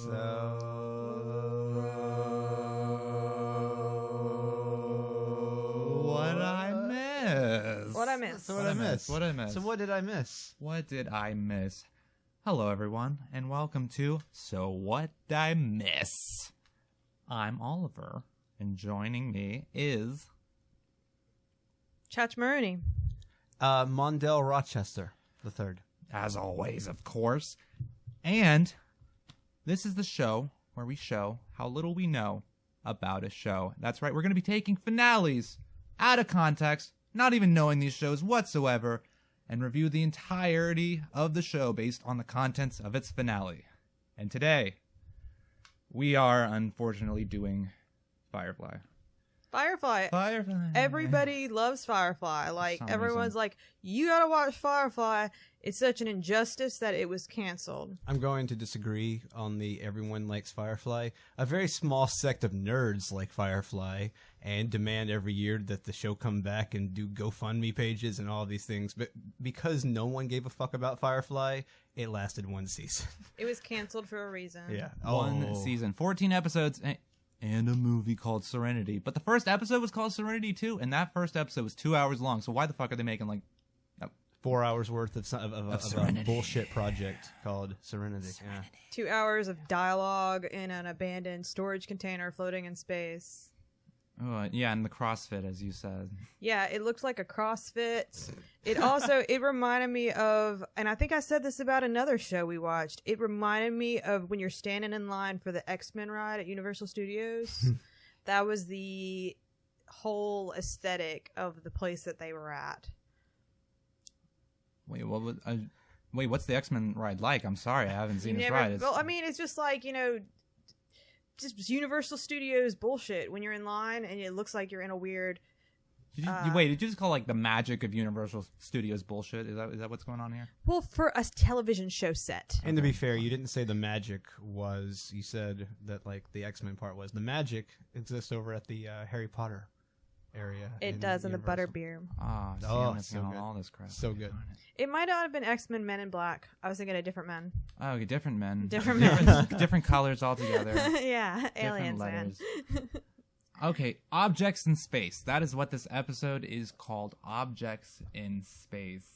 What I miss? What I miss? What I miss? What I miss? So what did I miss? What did I miss? Hello, everyone, and welcome to So What Did I Miss? I'm Oliver, and joining me is... Chach Maroney. Mondale Rochester III. As always, of course. And this is the show where we show how little we know about a show. That's right, we're going to be taking finales out of context, not even knowing these shows whatsoever, and review the entirety of the show based on the contents of its finale. And today, we are unfortunately doing Firefly. Firefly. Everybody loves Firefly. Like, everyone's like, you gotta watch Firefly. It's such an injustice that it was canceled. I'm going to disagree on the everyone likes Firefly. A very small sect of nerds like Firefly and demand every year that the show come back and do GoFundMe pages and all these things. But because no one gave a fuck about Firefly, it lasted one season. It was canceled for a reason. Yeah. One season, 14 episodes, and a movie called Serenity. But the first episode was called Serenity too, and that first episode was 2 hours long. So why the fuck are they making like 4 hours worth of a bullshit project called Serenity? Yeah. 2 hours of dialogue in an abandoned storage container floating in space. Oh, yeah, and the CrossFit, as you said. Yeah, it looked like a CrossFit. It also, it reminded me of, and I think I said this about another show we watched, it reminded me of when you're standing in line for the X-Men ride at Universal Studios. That was the whole aesthetic of the place that they were at. Wait, what's the X-Men ride like? I'm sorry, I haven't seen this ride. Well, I mean, it's just like, just Universal Studios bullshit when you're in line and it looks like you're in a weird... Wait, did you just call like the magic of Universal Studios bullshit? Is that what's going on here? Well, for a television show set. And to be fair, you didn't say the magic was, you said that like the X-Men part was. The magic exists over at the Harry Potter area. It does in the Butterbeer. I'm missing all this crap. So good. It might not have been X-Men Men in Black. I was thinking of different men. Oh, different men. Different men. Different colors altogether. Yeah, aliens, man. Okay, Objects in Space. That is what this episode is called, Objects in Space.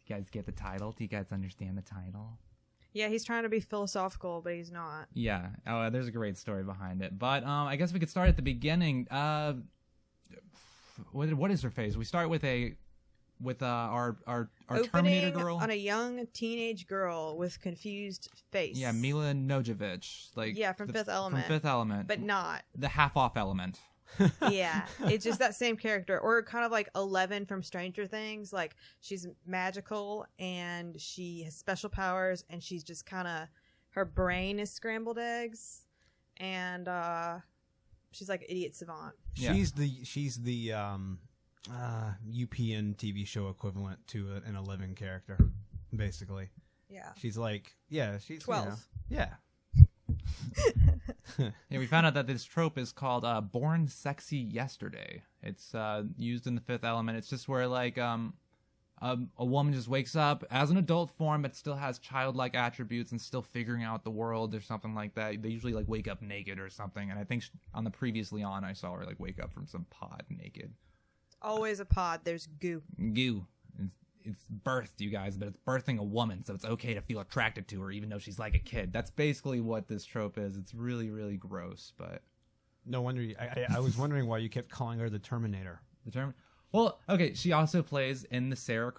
You guys get the title? Do you guys understand the title? Yeah, he's trying to be philosophical, but he's not. Yeah. Oh, there's a great story behind it. But I guess we could start at the beginning. What is her phase? We start with our Terminator girl on a young teenage girl with confused face. Yeah, Mila Jovovich, from Fifth Element. From Fifth Element, but not the half-off element. Yeah, it's just that same character, or kind of like 11 from Stranger Things. Like, she's magical and she has special powers, and she's just kind of, her brain is scrambled eggs, and she's like idiot savant. Yeah. She's the UPN TV show equivalent to an 11 character, basically. Yeah. She's like, she's 12. Yeah. Yeah, we found out that this trope is called Born Sexy Yesterday. It's used in the Fifth Element. It's just where like a woman just wakes up as an adult form but still has childlike attributes and still figuring out the world or something like that. They usually like wake up naked or something, and I think on the previously on I saw her like wake up from some pod naked. Always a pod. There's goo. It's birthed, you guys, but it's birthing a woman, so it's okay to feel attracted to her even though she's like a kid. That's basically what this trope is. It's really, really gross, but... No wonder I was wondering why you kept calling her the Terminator. Well, okay, she also plays in the Sarah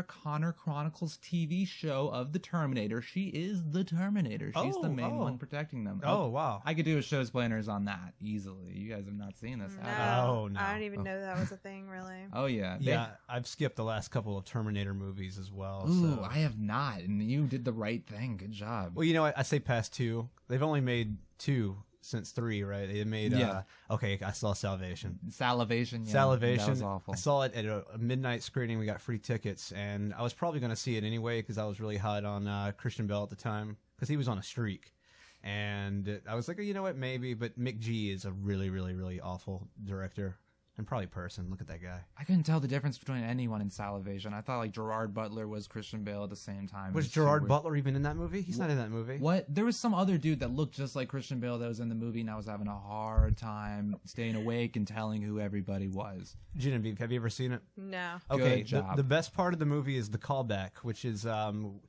Connor Chronicles TV show of the Terminator. She is the Terminator. She's the main one protecting them. Oh, wow. I could do a show's planners on that easily. You guys have not seen this. No. No. I don't even know that was a thing, really. Oh, yeah. Yeah, I've skipped the last couple of Terminator movies as well. Ooh, so. I have not, and you did the right thing. Good job. Well, you know what? I say past two. They've only made two since 3, right? They made okay, I saw Salvation. Salivation. Yeah, Salivation. That was awful. I saw it at a midnight screening. We got free tickets, and I was probably going to see it anyway because I was really hot on Christian Bale at the time because he was on a streak. And I was like, you know what, maybe. But Mick G is a really, really, really awful director. And probably person. Look at that guy. I couldn't tell the difference between anyone in Salivation. I thought like Gerard Butler was Christian Bale at the same time. Was Gerard Butler even in that movie? He's not in that movie. What? There was some other dude that looked just like Christian Bale that was in the movie, and I was having a hard time staying awake and telling who everybody was. Genevieve, have you ever seen it? No. Okay, Good job. the best part of the movie is the callback, which is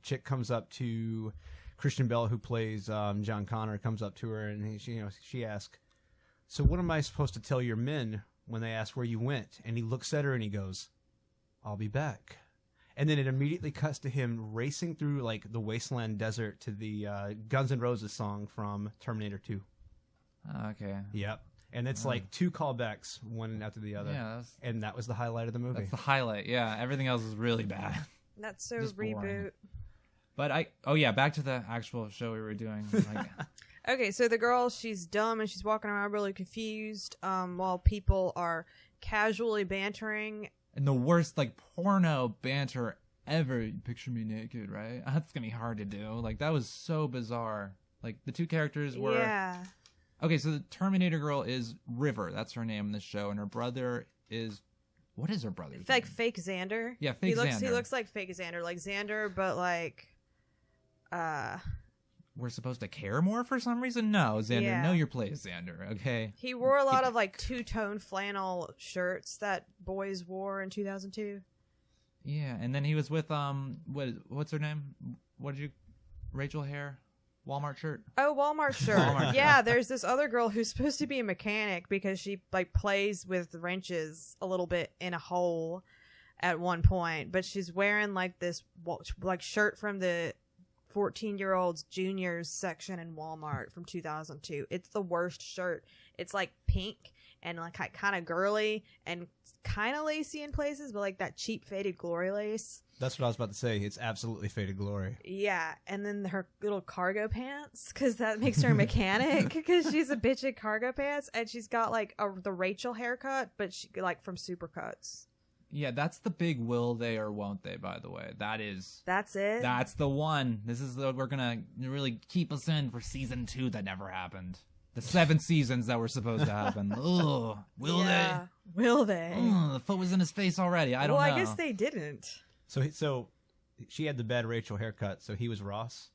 chick comes up to Christian Bale, who plays John Connor, comes up to her, and she asks, "So what am I supposed to tell your men when they ask where you went?" And he looks at her and he goes, "I'll be back." And then it immediately cuts to him racing through like the wasteland desert to the Guns N' Roses song from Terminator 2. Okay. Yep. And it's like 2 callbacks, one after the other. Yeah, and that was the highlight of the movie. that's the highlight. Yeah, everything else is really bad. That's so Just boring. reboot. But back to the actual show we were doing. Like, Okay, so the girl, she's dumb and she's walking around really confused while people are casually bantering. and the worst like porno banter ever. Picture me naked, right? That's gonna be hard to do. Like that was so bizarre. Like the two characters were. Yeah. Okay, so the Terminator girl is River. That's her name in the show, and her brother is. What is her brother's It's like name? fake Xander. Yeah, fake Xander. He looks like fake Xander. Like Xander, but like... We're supposed to care more for some reason? No, Xander, Yeah. know your place, Xander, okay? He wore a lot of like two-tone flannel shirts that boys wore in 2002. Yeah, and then he was with, what's her name? Rachel Hare? Walmart shirt? Oh, Walmart shirt. Walmart Yeah, there's this other girl who's supposed to be a mechanic because she like plays with wrenches a little bit in a hole at one point, but she's wearing like this like shirt from the 14-year-olds juniors section in Walmart from 2002. It's the worst shirt. It's like pink and like kind of girly and kind of lacy in places, but like that cheap faded glory lace. That's what I was about to say. It's absolutely faded glory. Yeah, and then her little cargo pants, because that makes her a mechanic, because she's a bitch at cargo pants, and she's got like the Rachel haircut, but she like from Supercuts. Yeah, that's the big will they or won't they, by the way. That's it. That's the one. This is we're gonna really keep us in for season 2 that never happened. The 7 seasons that were supposed to happen. Ugh. Will they? Will they? Ugh, the foot was in his face already. I don't know. Well, I guess they didn't. So she had the bad Rachel haircut, so he was Ross?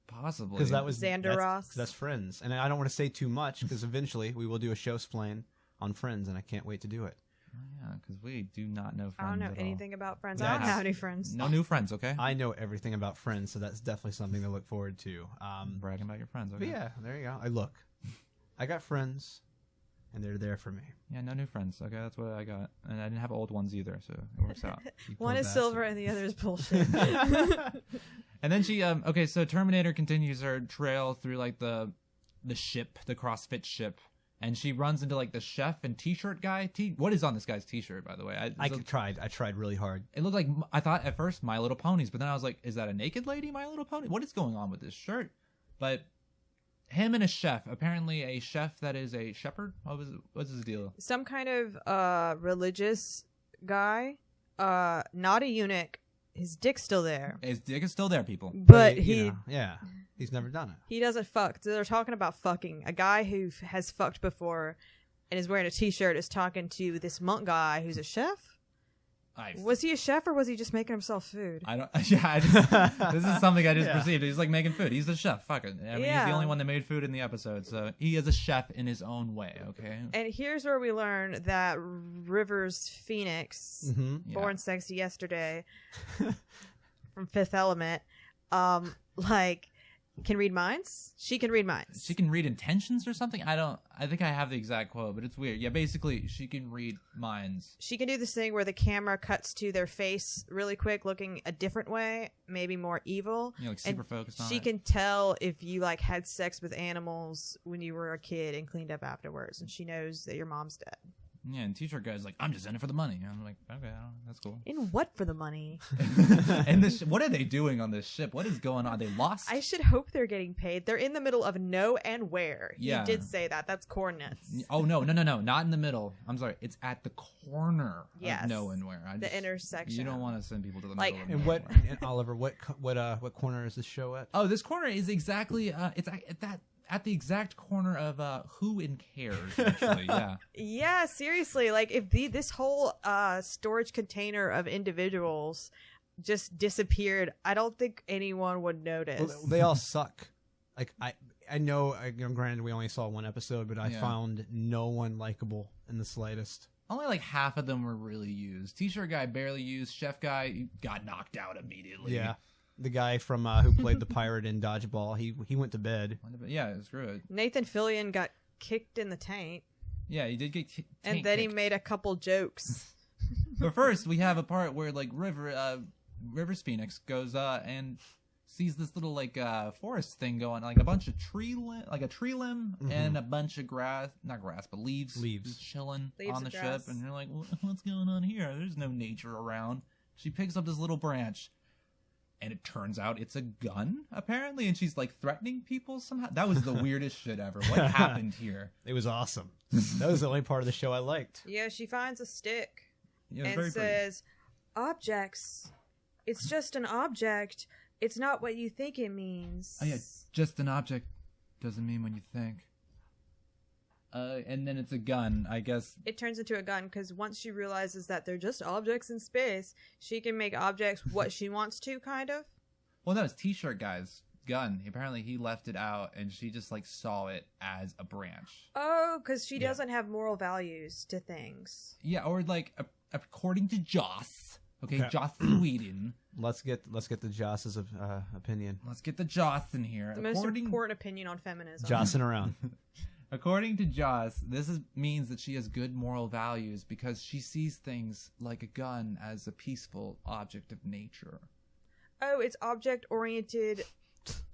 Possibly. Because that was Xander Ross. 'cause that's Friends. And I don't want to say too much, because eventually we will do a show-splain on Friends, and I can't wait to do it. Oh, yeah, because we do not know Friends I don't know at anything about Friends. Yeah, I don't have any friends. all. No new friends, okay? I know everything about Friends, so that's definitely something to look forward to. Bragging about your friends, But okay? yeah, there you go. I got friends, and they're there for me. Yeah, no new friends. Okay, that's what I got. And I didn't have old ones either, so it works out. You One poor is bastard. silver and the other is bullshit. And then she, okay, so Terminator continues her trail through, like, the ship, the CrossFit ship. And she runs into, like, the chef and t-shirt guy. What is on this guy's t-shirt, by the way? I tried really hard. It looked like, I thought at first, My Little Ponies. But then I was like, is that a naked lady, My Little Pony? What is going on with this shirt? But him and a chef, apparently a chef that is a shepherd? What's his deal? Some kind of religious guy, not a eunuch. His dick's still there, His dick is still there, people. but Yeah, he's never done it. he doesn't fuck. So they're talking about fucking. A guy who has fucked before and is wearing a t-shirt is talking to this monk guy who's a chef. Was he a chef or was he just making himself food? I don't. Yeah, this is something I just perceived. He's like making food. He's the chef. Fuck it. I mean, he's the only one that made food in the episode, so he is a chef in his own way. Okay. And here's where we learn that Rivers Phoenix, Mm-hmm. born sexy yesterday, from Fifth Element, like can read minds. She can read minds. She can read intentions or something. I think I have the exact quote, but it's weird. Yeah, basically, she can read minds. She can do this thing where the camera cuts to their face really quick, looking a different way, maybe more evil. You know, like super focused on She it. can tell if you like had sex with animals when you were a kid and cleaned up afterwards, and she knows that your mom's dead. Yeah, and t-shirt guy's like, I'm just in it for the money. And I'm like, okay, that's cool. In what for the money? And this, what are they doing on this ship? What is going on? They lost? I should hope they're getting paid. They're in the middle of no and where. Yeah. You did say that. That's corn nuts. Oh, no, not in the middle. I'm sorry. It's at the corner Yes. of no and where. The intersection. You don't want to send people to the Like- middle of And nowhere. Oliver, what corner is this show at? Oh, this corner is exactly, it's at at the exact corner of Who and Cares, actually. Yeah. Yeah, seriously. Like, if this whole storage container of individuals just disappeared, I don't think anyone would notice. Well, they all suck. Like, I know, granted, we only saw one episode, but I found no one likable in the slightest. Only like half of them were really used. T-shirt guy barely used. Chef guy got knocked out immediately. Yeah. The guy from who played the pirate in Dodgeball, he went to bed. Yeah, screw it. Nathan Fillion got kicked in the taint. Yeah, he did get and then he made a couple jokes. But first, we have a part where like Rivers Phoenix goes and sees this little like forest thing going, like a bunch of tree limb and a bunch of leaves just chilling on the ship, and you're like, what's going on here? There's no nature around. She picks up this little branch, and it turns out it's a gun apparently, and she's like threatening people somehow. That was the weirdest shit ever. What happened here? It was awesome. That was the only part of the show I liked. Yeah, she finds a stick and says, "Objects. It's just an object. It's not what you think it means." Oh yeah, just an object doesn't mean what you think. And then it's a gun, I guess. It turns into a gun because once she realizes that they're just objects in space, she can make objects what she wants to, kind of. Well, no, it's T-shirt guy's gun. Apparently he left it out, and she just like saw it as a branch. Oh, because she doesn't have moral values to things. Yeah, or like according to Joss. Okay, Joss Whedon. Let's get the Joss's opinion. Let's get the Joss in here. The most important opinion on feminism. Jossing around. According to Joss, this means that she has good moral values because she sees things like a gun as a peaceful object of nature. Oh, it's object-oriented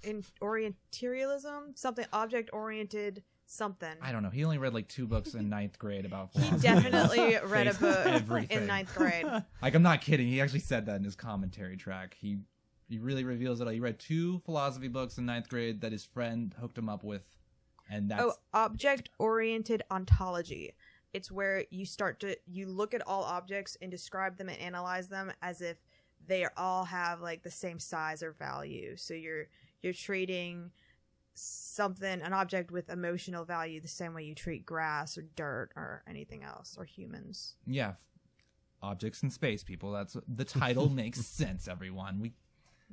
in orientalism? Something object-oriented something. I don't know. He only read like 2 books in 9th grade about philosophy. He definitely read a book in 9th grade. Like, I'm not kidding. He actually said that in his commentary track. He really reveals it. He read 2 philosophy books in 9th grade that his friend hooked him up with. And that's... Oh, object-oriented ontology. It's where you look at all objects and describe them and analyze them as if they all have like the same size or value. So you're treating an object with emotional value the same way you treat grass or dirt or anything else, or humans. Yeah. Objects in space, people. That's the title makes sense, everyone.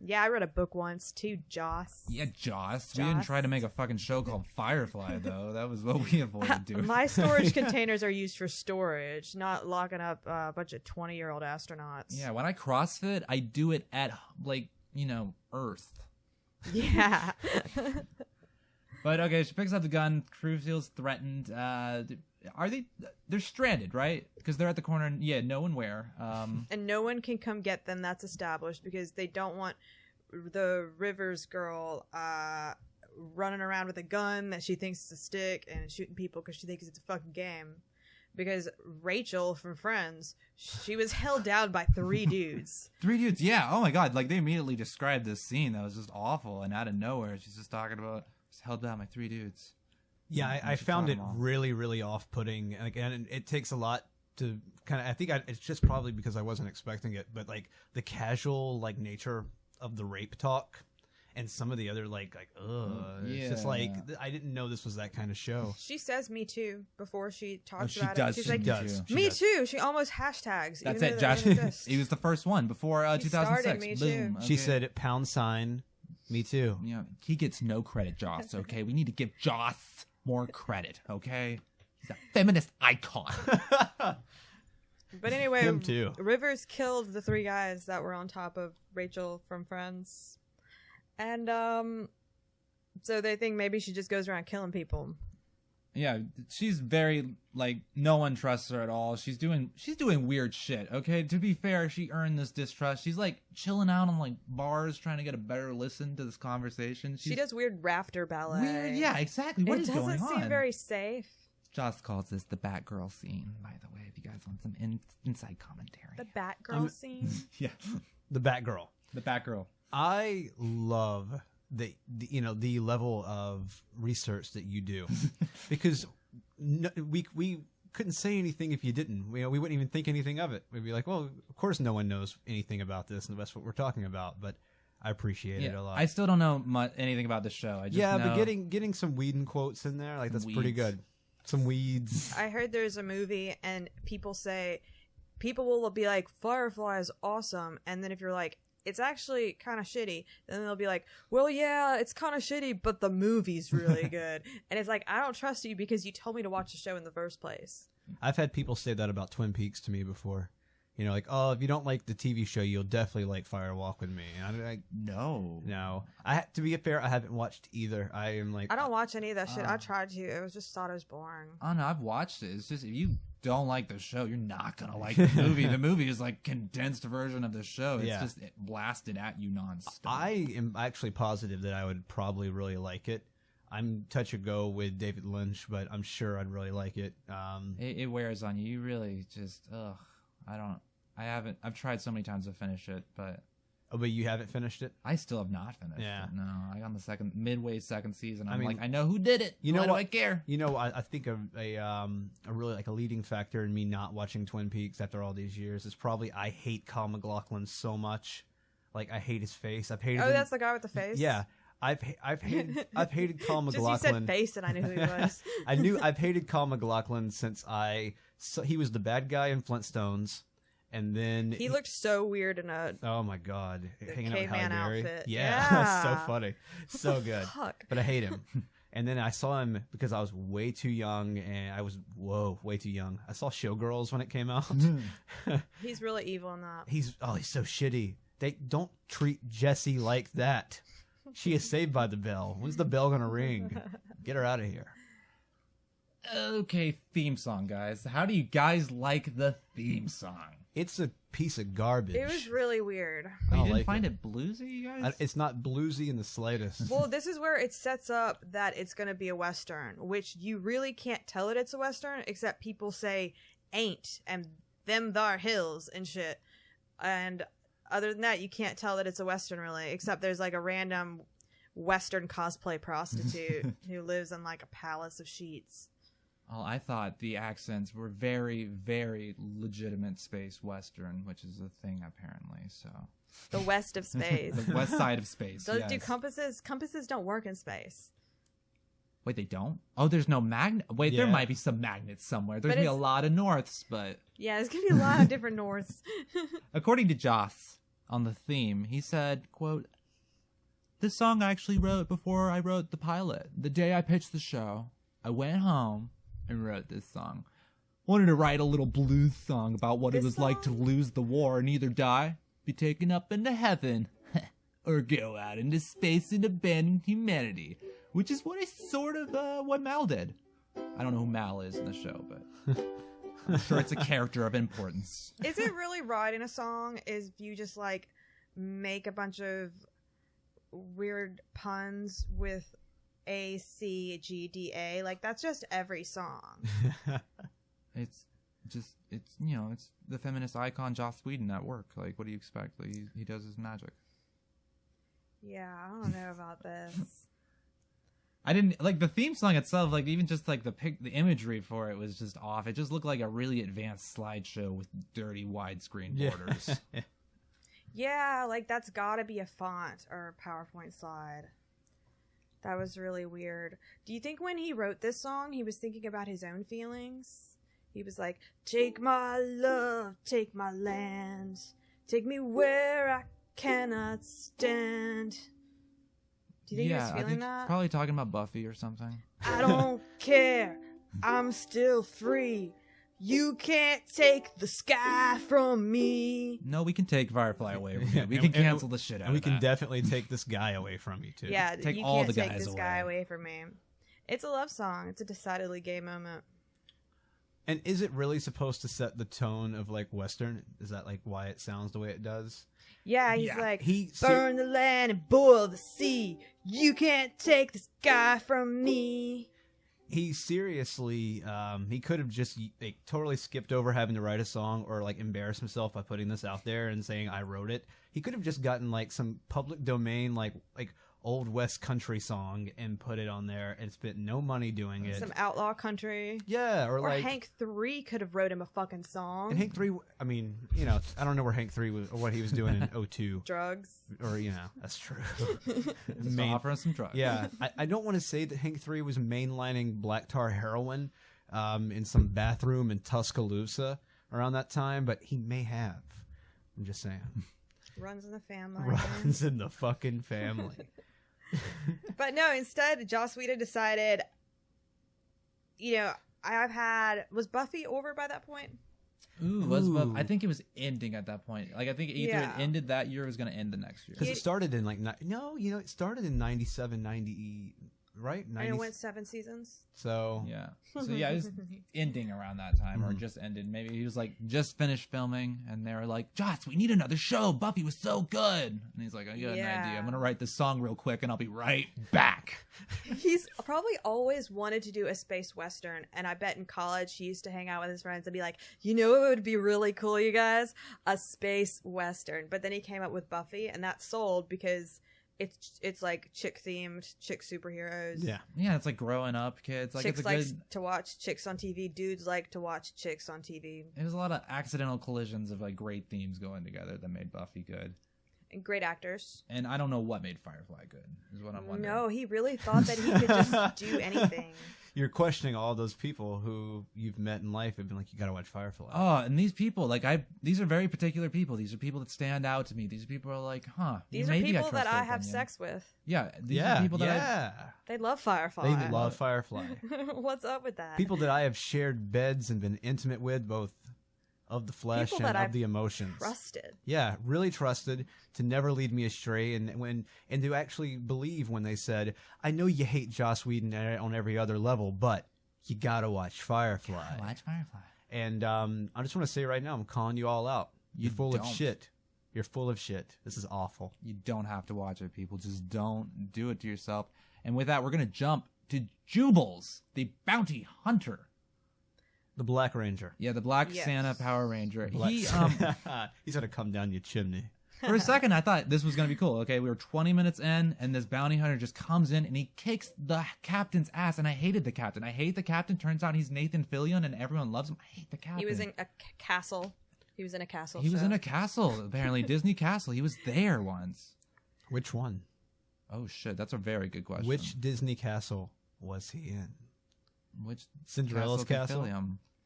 Yeah, I read a book once too, Joss. Yeah, Joss. We didn't try to make a fucking show called Firefly, though. That was what we avoided doing. My storage containers are used for storage, not locking up a bunch of 20-year-old astronauts. Yeah, when I CrossFit, I do it at, like, Earth. Yeah. But, okay, she picks up the gun. Crew feels threatened. They're stranded, right? Because they're at the corner, and no one where. And no one can come get them, that's established, because they don't want the Rivers girl running around with a gun that she thinks is a stick and shooting people because she thinks it's a fucking game. Because Rachel from Friends, she was held down by 3 dudes. 3 dudes, yeah. Oh my god, like they immediately described this scene that was just awful, and out of nowhere, she's just talking about held down by 3 dudes. Yeah, I found it really, really off-putting. Again, it takes a lot to kind of. I think it's just probably because I wasn't expecting it, but like the casual nature of the rape talk, and some of the other it's just like I didn't know this was that kind of show. She says "me too" before she talks about it. She's she like, does. "Me too." She almost hashtags. That's it, Josh. He was the first one before 2006. Me Boom. too. Okay. She said #, me too. Yeah, he gets no credit, Joss. Okay, we need to give Joss more credit. Okay, he's a feminist icon. But anyway, him too. Rivers killed the 3 guys that were on top of Rachel from Friends, and so they think maybe she just goes around killing people. Yeah, she's very no one trusts her at all. She's doing weird shit. Okay, to be fair, she earned this distrust. She's chilling out on bars trying to get a better listen to this conversation. She does weird rafter ballet. Weird, yeah, exactly. What is going on? It doesn't seem very safe. Joss calls this the Batgirl scene, by the way, if you guys want some inside commentary. The Batgirl scene? Yeah. The Batgirl. The Batgirl. I love the level of research that you do, because we couldn't say anything if you didn't. We wouldn't even think anything of it. We'd be like, well, of course no one knows anything about this, and that's what we're talking about. But I appreciate it a lot. I still don't know anything about the show. I just know but getting some Whedon quotes in there, like that's pretty good. Some weeds. I heard there's a movie, and people will be like, Firefly is awesome, and then if you're like, it's actually kind of shitty, then they'll be like, well, yeah, it's kind of shitty, but the movie's really good. And it's like, I don't trust you because you told me to watch the show in the first place. I've had people say that about Twin Peaks to me before. You know, like, oh, if you don't like the TV show, you'll definitely like Fire Walk with Me. And I'm like, no. To be fair, I haven't watched either. I am like, I don't watch any of that shit. I tried to. It was just thought it was boring. Oh no, I've watched it. It's just if you don't like the show, you're not gonna like the movie. The movie is like condensed version of the show. It's just blasted at you nonstop. I am actually positive that I would probably really like it. I'm touch and go with David Lynch, but I'm sure I'd really like it. It wears on you. You really just I've tried so many times to finish it, but you haven't finished it? I still have not finished it. No, I got on the midway second season. I know who did it. You know Why what? do I care? You know, I think a really like a leading factor in me not watching Twin Peaks after all these years is probably I hate Kyle MacLachlan so much. Like I hate his face. I've hated him. That's the guy with the face? Yeah. I've hated Kyle MacLachlan. Just you said face and I knew who he was. I've hated Kyle MacLachlan since he was the bad guy in Flintstones. And then he looked so weird in a my god, hanging out with caveman Halle Berry. outfit. Yeah. So funny, so good. Fuck. But I hate him. And then I saw him because I was way too young, and I was way too young. I saw Showgirls when it came out. He's really evil in that. He's so shitty. They don't treat Jessie like that. She is saved by the bell. When's the bell gonna ring? Get her out of here. Okay, theme song, guys. How do you guys like the theme song? It's a piece of garbage. It was really weird. You didn't find it bluesy, you guys? It's not bluesy in the slightest. Well, this is where it sets up that it's going to be a Western, which you really can't tell it's a Western, except people say ain't and them thar hills and shit. And other than that, you can't tell that it's a Western, really, except there's like a random Western cosplay prostitute who lives in like a palace of sheets. Oh, I thought the accents were very, very legitimate space Western, which is a thing apparently. So the west of space, the west side of space. Do compasses? Compasses don't work in space. Wait, they don't? Oh, there's no magnet. Wait, there might be some magnets somewhere. There's gonna be a lot of norths, but there's gonna be a lot of different norths. According to Joss on the theme, he said, "quote This song I actually wrote before I wrote the pilot. The day I pitched the show, I went home and wrote this song. Wanted to write a little blues song about what it was like to lose the war and either die, be taken up into heaven, or go out into space and abandon humanity." Which is what what Mal did. I don't know who Mal is in the show, but I'm sure it's a character of importance. Is it really writing a song? Is you just like make a bunch of weird puns with A, C, G, D, A? Like that's just every song. It's the feminist icon Joss Whedon at work. Like, what do you expect? Like, he does his magic. Yeah, I don't know about this. I didn't like the theme song itself. Like, even just like the imagery for it was just off. It just looked like a really advanced slideshow with dirty widescreen borders. Yeah, like that's gotta be a font or a PowerPoint slide. That was really weird. Do you think when he wrote this song, he was thinking about his own feelings? He was like, take my love, take my land, take me where I cannot stand. Do you think he was feeling that? Probably talking about Buffy or something. I don't care. I'm still free. You can't take the sky from me. No, we can take Firefly away from you. We can cancel the shit out of that. We can definitely take this guy away from you, too. Yeah, take you all can't the take guys this guy away from me. It's a love song. It's a decidedly gay moment. And is it really supposed to set the tone of, like, Western? Is that, like, why it sounds the way it does? Yeah, he's like, burn the land and boil the sea. You can't take this guy from me. He seriously, he could have just like, totally skipped over having to write a song or like embarrass himself by putting this out there and saying I wrote it. He could have just gotten like some public domain, like old West country song and put it on there and spent no money doing it. Some outlaw country. Yeah, or like Hank 3 could have wrote him a fucking song. And Hank 3, I mean, you know, I don't know where Hank 3 was or what he was doing in 02. Drugs. Or, you know, that's true. Just offer us some drugs. Yeah, I don't want to say that Hank 3 was mainlining black tar heroin in some bathroom in Tuscaloosa around that time, but he may have. I'm just saying. Runs in the family. Runs in the fucking family. But no, instead, Joss Whedon decided, you know, was Buffy over by that point? I think it was ending at that point. Like, I think either it ended that year or it was going to end the next year. Because it started in like, it started in 97, 90, right? 90, and it went 7 seasons. So yeah, it was ending around that time, or just ended. Maybe he was like just finished filming, and they were like, "Joss, we need another show. Buffy was so good." And he's like, "I got an idea. I'm gonna write this song real quick, and I'll be right back." He's probably always wanted to do a space western, and I bet in college he used to hang out with his friends and be like, "You know what would be really cool, you guys? A space western." But then he came up with Buffy, and that sold because it's like chick themed, chick superheroes. Yeah, it's like growing up kids. Like, chicks it's a like good... to watch chicks on TV. Dudes like to watch chicks on TV. It was a lot of accidental collisions of like great themes going together that made Buffy good. And great actors. And I don't know what made Firefly good, is what I'm wondering. No, he really thought that he could just do anything. You're questioning all those people who you've met in life have been like, you gotta watch Firefly. Oh, and these people, like, these are very particular people. These are people that stand out to me. These are people who are like, These are people that I have sex with. Yeah, these are people that they love Firefly. They love Firefly. What's up with that? People that I have shared beds and been intimate with, both of the flesh people and that of the emotions. Trusted. Yeah, really trusted to never lead me astray, and to actually believe when they said, "I know you hate Joss Whedon on every other level, but you gotta watch Firefly." Watch Firefly. And I just want to say right now, I'm calling you all out. You're full of shit. You're full of shit. This is awful. You don't have to watch it, people. Just don't do it to yourself. And with that, we're gonna jump to Jubles, the bounty hunter. The Black Ranger. Yeah, the Black Santa Power Ranger. He's gonna come down your chimney. For a second, I thought this was going to be cool. Okay, we were 20 minutes in, and this bounty hunter just comes in, and he kicks the captain's ass, and I hated the captain. I hate the captain. Turns out he's Nathan Fillion, and everyone loves him. I hate the captain. He was in a castle. He was in a castle. He was in a castle, apparently. Disney Castle. He was there once. Which one? Oh, shit. That's a very good question. Which Disney castle was he in? Which Cinderella's castle?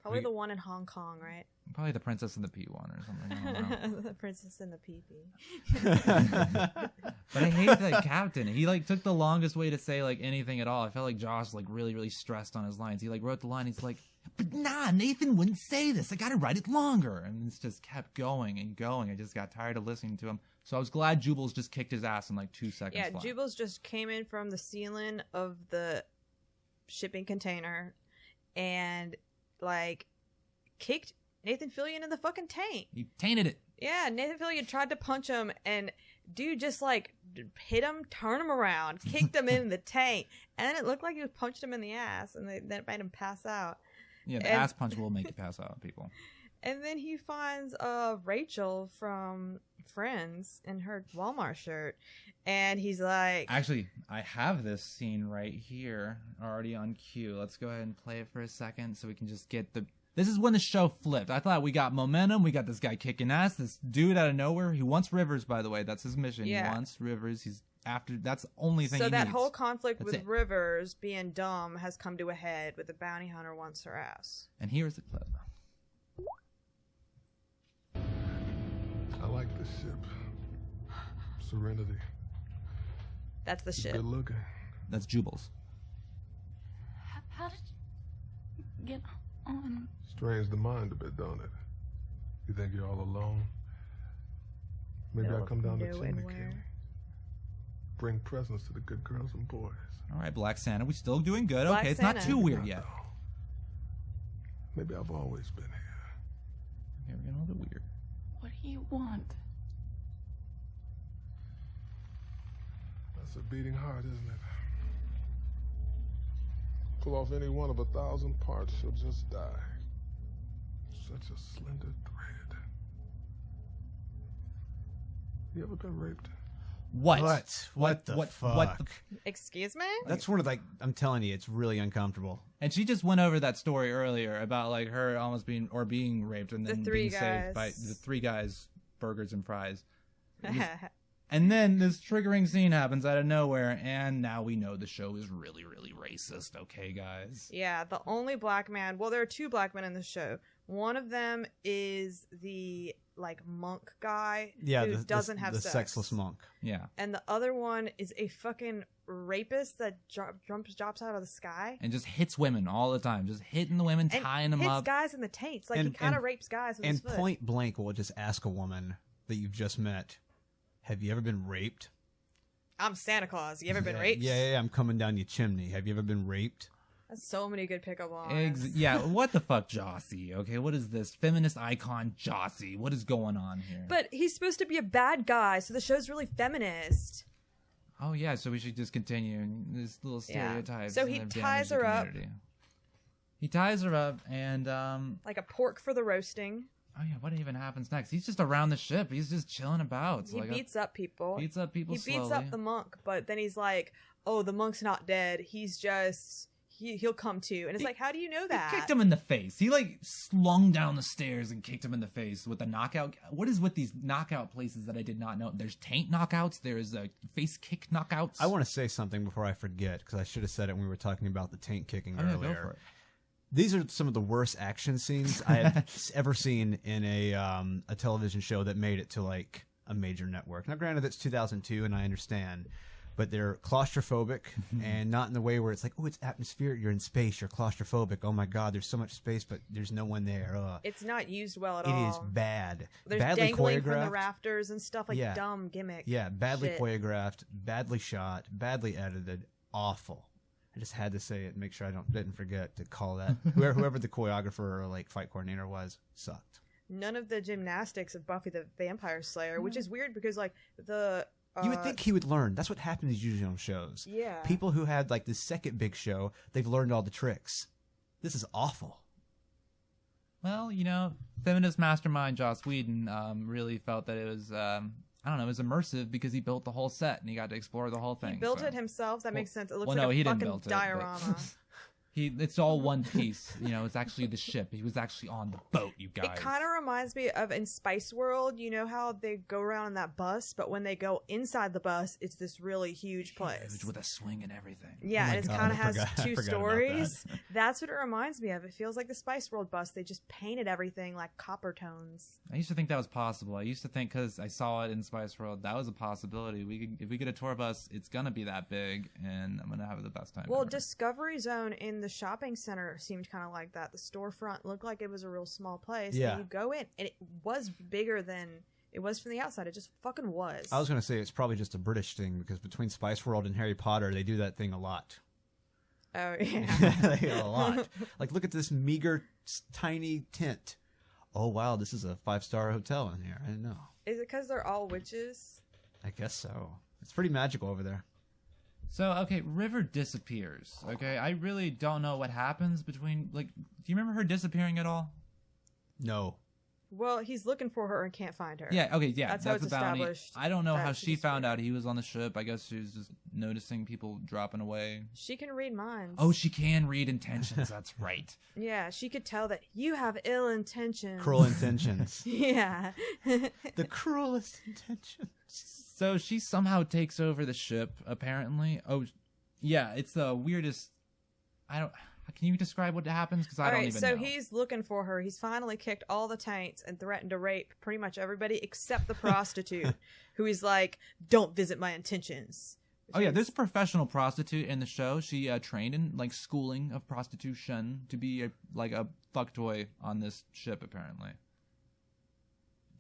Probably the one in Hong Kong, right? Probably the Princess and the Pea one or something. I don't know. The Princess and the Pee-Pee. But I hate that captain. He like took the longest way to say like anything at all. I felt like Josh like really, really stressed on his lines. He like wrote the line. He's like, "But nah, Nathan wouldn't say this. I got to write it longer." And it's just kept going and going. I just got tired of listening to him. So I was glad Jubles just kicked his ass in like 2 seconds. Yeah, flat. Jubles just came in from the ceiling of the shipping container and like kicked Nathan Fillion in the fucking taint. He tainted it. Yeah, Nathan Fillion tried to punch him, and dude just like hit him, turned him around, kicked him in the taint, and then it looked like he was punched him in the ass, and then it made him pass out. Yeah, the ass punch will make you pass out, people. And then he finds Rachel from Friends in her Walmart shirt, and he's like... Actually, I have this scene right here already on cue. Let's go ahead and play it for a second so we can just get the... This is when the show flipped. I thought we got momentum. We got this guy kicking ass. This dude out of nowhere. He wants Rivers, by the way. That's his mission. Yeah. He wants Rivers. He's after. That's the only thing he needs. So that whole conflict with Rivers being dumb has come to a head with the bounty hunter wants her ass. And here's the clip. I like this ship. Serenity. That's the ship. Good looking. That's Jubles. How did you get on? Strains the mind a bit, don't it? You think you're all alone? Maybe I'll come down the chimney, Kaylee. Bring presents to the good girls and boys. All right, Black Santa. We're still doing good. Black okay, it's Santa. not too weird yet. Maybe I've always been here. Okay, we're getting a little bit weird. What do you want? That's a beating heart, isn't it? Pull off any one of 1,000 parts, she'll just die. Such a slender thread. You ever been raped? What? What the fuck? What the Excuse me? That's one of I'm telling you, it's really uncomfortable. And she just went over that story earlier about like her almost being raped and then being saved by the 3 guys, burgers and fries. And then this triggering scene happens out of nowhere, and now we know the show is really, really racist. Okay, guys. Yeah, the only black man. Well, there are 2 black men in the show. One of them is the like monk guy who doesn't have the sex. sexless monk. Yeah. And the other one is a fucking rapist that drops out of the sky And just hits women all the time. Just hitting the women, and tying them hits up. guys in the taints. Like he kind of rapes guys with his And foot. point blank will just ask a woman that you've just met, have you ever been raped? I'm Santa Claus. You ever been raped? Yeah, I'm coming down your chimney. Have you ever been raped? That's so many good pickup lines. Yeah, what the fuck, Jossie? Okay, what is this? Feminist icon Jossie. What is going on here? But he's supposed to be a bad guy, so the show's really feminist. Oh, yeah, so we should just continue this little stereotypes. So he that have ties damaged the her up. community. He ties her up, and, Like a pork for the roasting. oh, yeah, what even happens next? He's just around the ship. He's just chilling about. He beats up people. Beats up people He slowly. beats up the monk, but then he's like, oh, the monk's not dead. He's just... He'll come to. And it's like, how do you know that? He kicked him in the face. He, like, slung down the stairs and kicked him in the face with a knockout. What is with these knockout places that I did not know? There's taint knockouts. There's face kick knockouts. I want to say something before I forget, because I should have said it when we were talking about the taint kicking Oh, yeah, earlier. go for it. These are some of the worst action scenes I have ever seen in a television show that made it to, like, a major network. Now, granted, it's 2002, and I understand. But they're claustrophobic, and not in the way where it's like, oh, it's atmospheric, you're in space, you're claustrophobic. Oh my God, there's so much space, but there's no one there. It's not used well at all. It is bad. There's badly dangling choreographed. from the rafters and stuff, like dumb gimmick. Yeah, badly shit. choreographed, badly shot, badly edited, awful. I just had to say it, make sure I didn't forget to call that. Whoever the choreographer or like fight coordinator was, sucked. None of the gymnastics of Buffy the Vampire Slayer, which is weird because like the... You would think he would learn. That's what happens usually on shows. Yeah. People who had like the second big show, they've learned all the tricks. This is awful. Well, you know, feminist mastermind Joss Whedon really felt that it was, I don't know, it was immersive because he built the whole set and he got to explore the whole thing. He built it himself. That makes sense. It looks no, like he a didn't fucking build it, diorama. It's all one piece. You know, it's actually the ship. He was actually on the boat, you guys. It kind of reminds me of in Spice World. You know how they go around in that bus, but when they go inside the bus, it's this really huge place. Huge with a swing and everything. Yeah, Oh my and it God, kind of I has forgot- I 2 forgot about stories. That's what it reminds me of. It feels like the Spice World bus. They just painted everything like copper tones. I used to think that was possible. I used to think because I saw it in Spice World, that was a possibility. If we get a tour bus, it's gonna be that big, and I'm gonna have the best time. Well, ever. Discovery Zone in the shopping center seemed kind of like that. The storefront looked like it was a real small place. Yeah. And you go in, and it was bigger than it was from the outside. It just fucking was. I was going to say it's probably just a British thing because between Spice World and Harry Potter, they do that thing a lot. Oh, yeah. A lot. Like, look at this meager, tiny tent. Oh, wow, this is a 5-star hotel in here. I didn't know. Is it because they're all witches? I guess so. It's pretty magical over there. So, okay, River disappears. Okay, I really don't know what happens between, like, do you remember her disappearing at all? No. Well, he's looking for her and can't find her. Yeah, okay, yeah. That's how it's the bounty. established I don't know that how she she found disappeared. out he was on the ship. I guess she was just noticing people dropping away. She can read minds. Oh, she can read intentions. That's right. Yeah, she could tell that you have ill intentions. Cruel intentions. Yeah. The cruelest intentions. So she somehow takes over the ship, apparently. Oh, yeah, it's the weirdest. Can you describe what happens? Because I don't even know. So he's looking for her. He's finally kicked all the taints and threatened to rape pretty much everybody except the prostitute, who he's like, don't visit my intentions. Oh, yeah, there's a professional prostitute in the show. She trained in, like, schooling of prostitution to be, a fuck toy on this ship, apparently.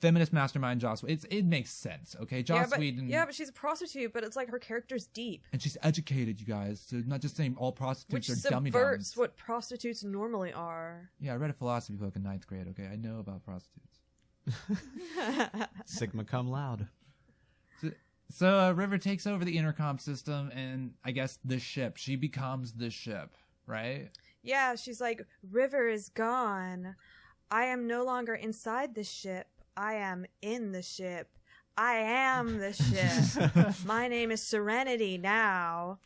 Feminist mastermind Joss Whedon. It makes sense, okay? Joss Whedon. Yeah, but she's a prostitute, but it's like her character's deep. And she's educated, you guys. So not just saying all prostitutes Which are dummy subverts dumbs. what prostitutes normally are. Yeah, I read a philosophy book in 9th grade, okay? I know about prostitutes. Sigma cum laude. So River takes over the intercom system and I guess the ship. She becomes the ship, right? Yeah, she's like, River is gone. I am no longer inside the ship. I am in the ship. I am the ship. My name is Serenity now.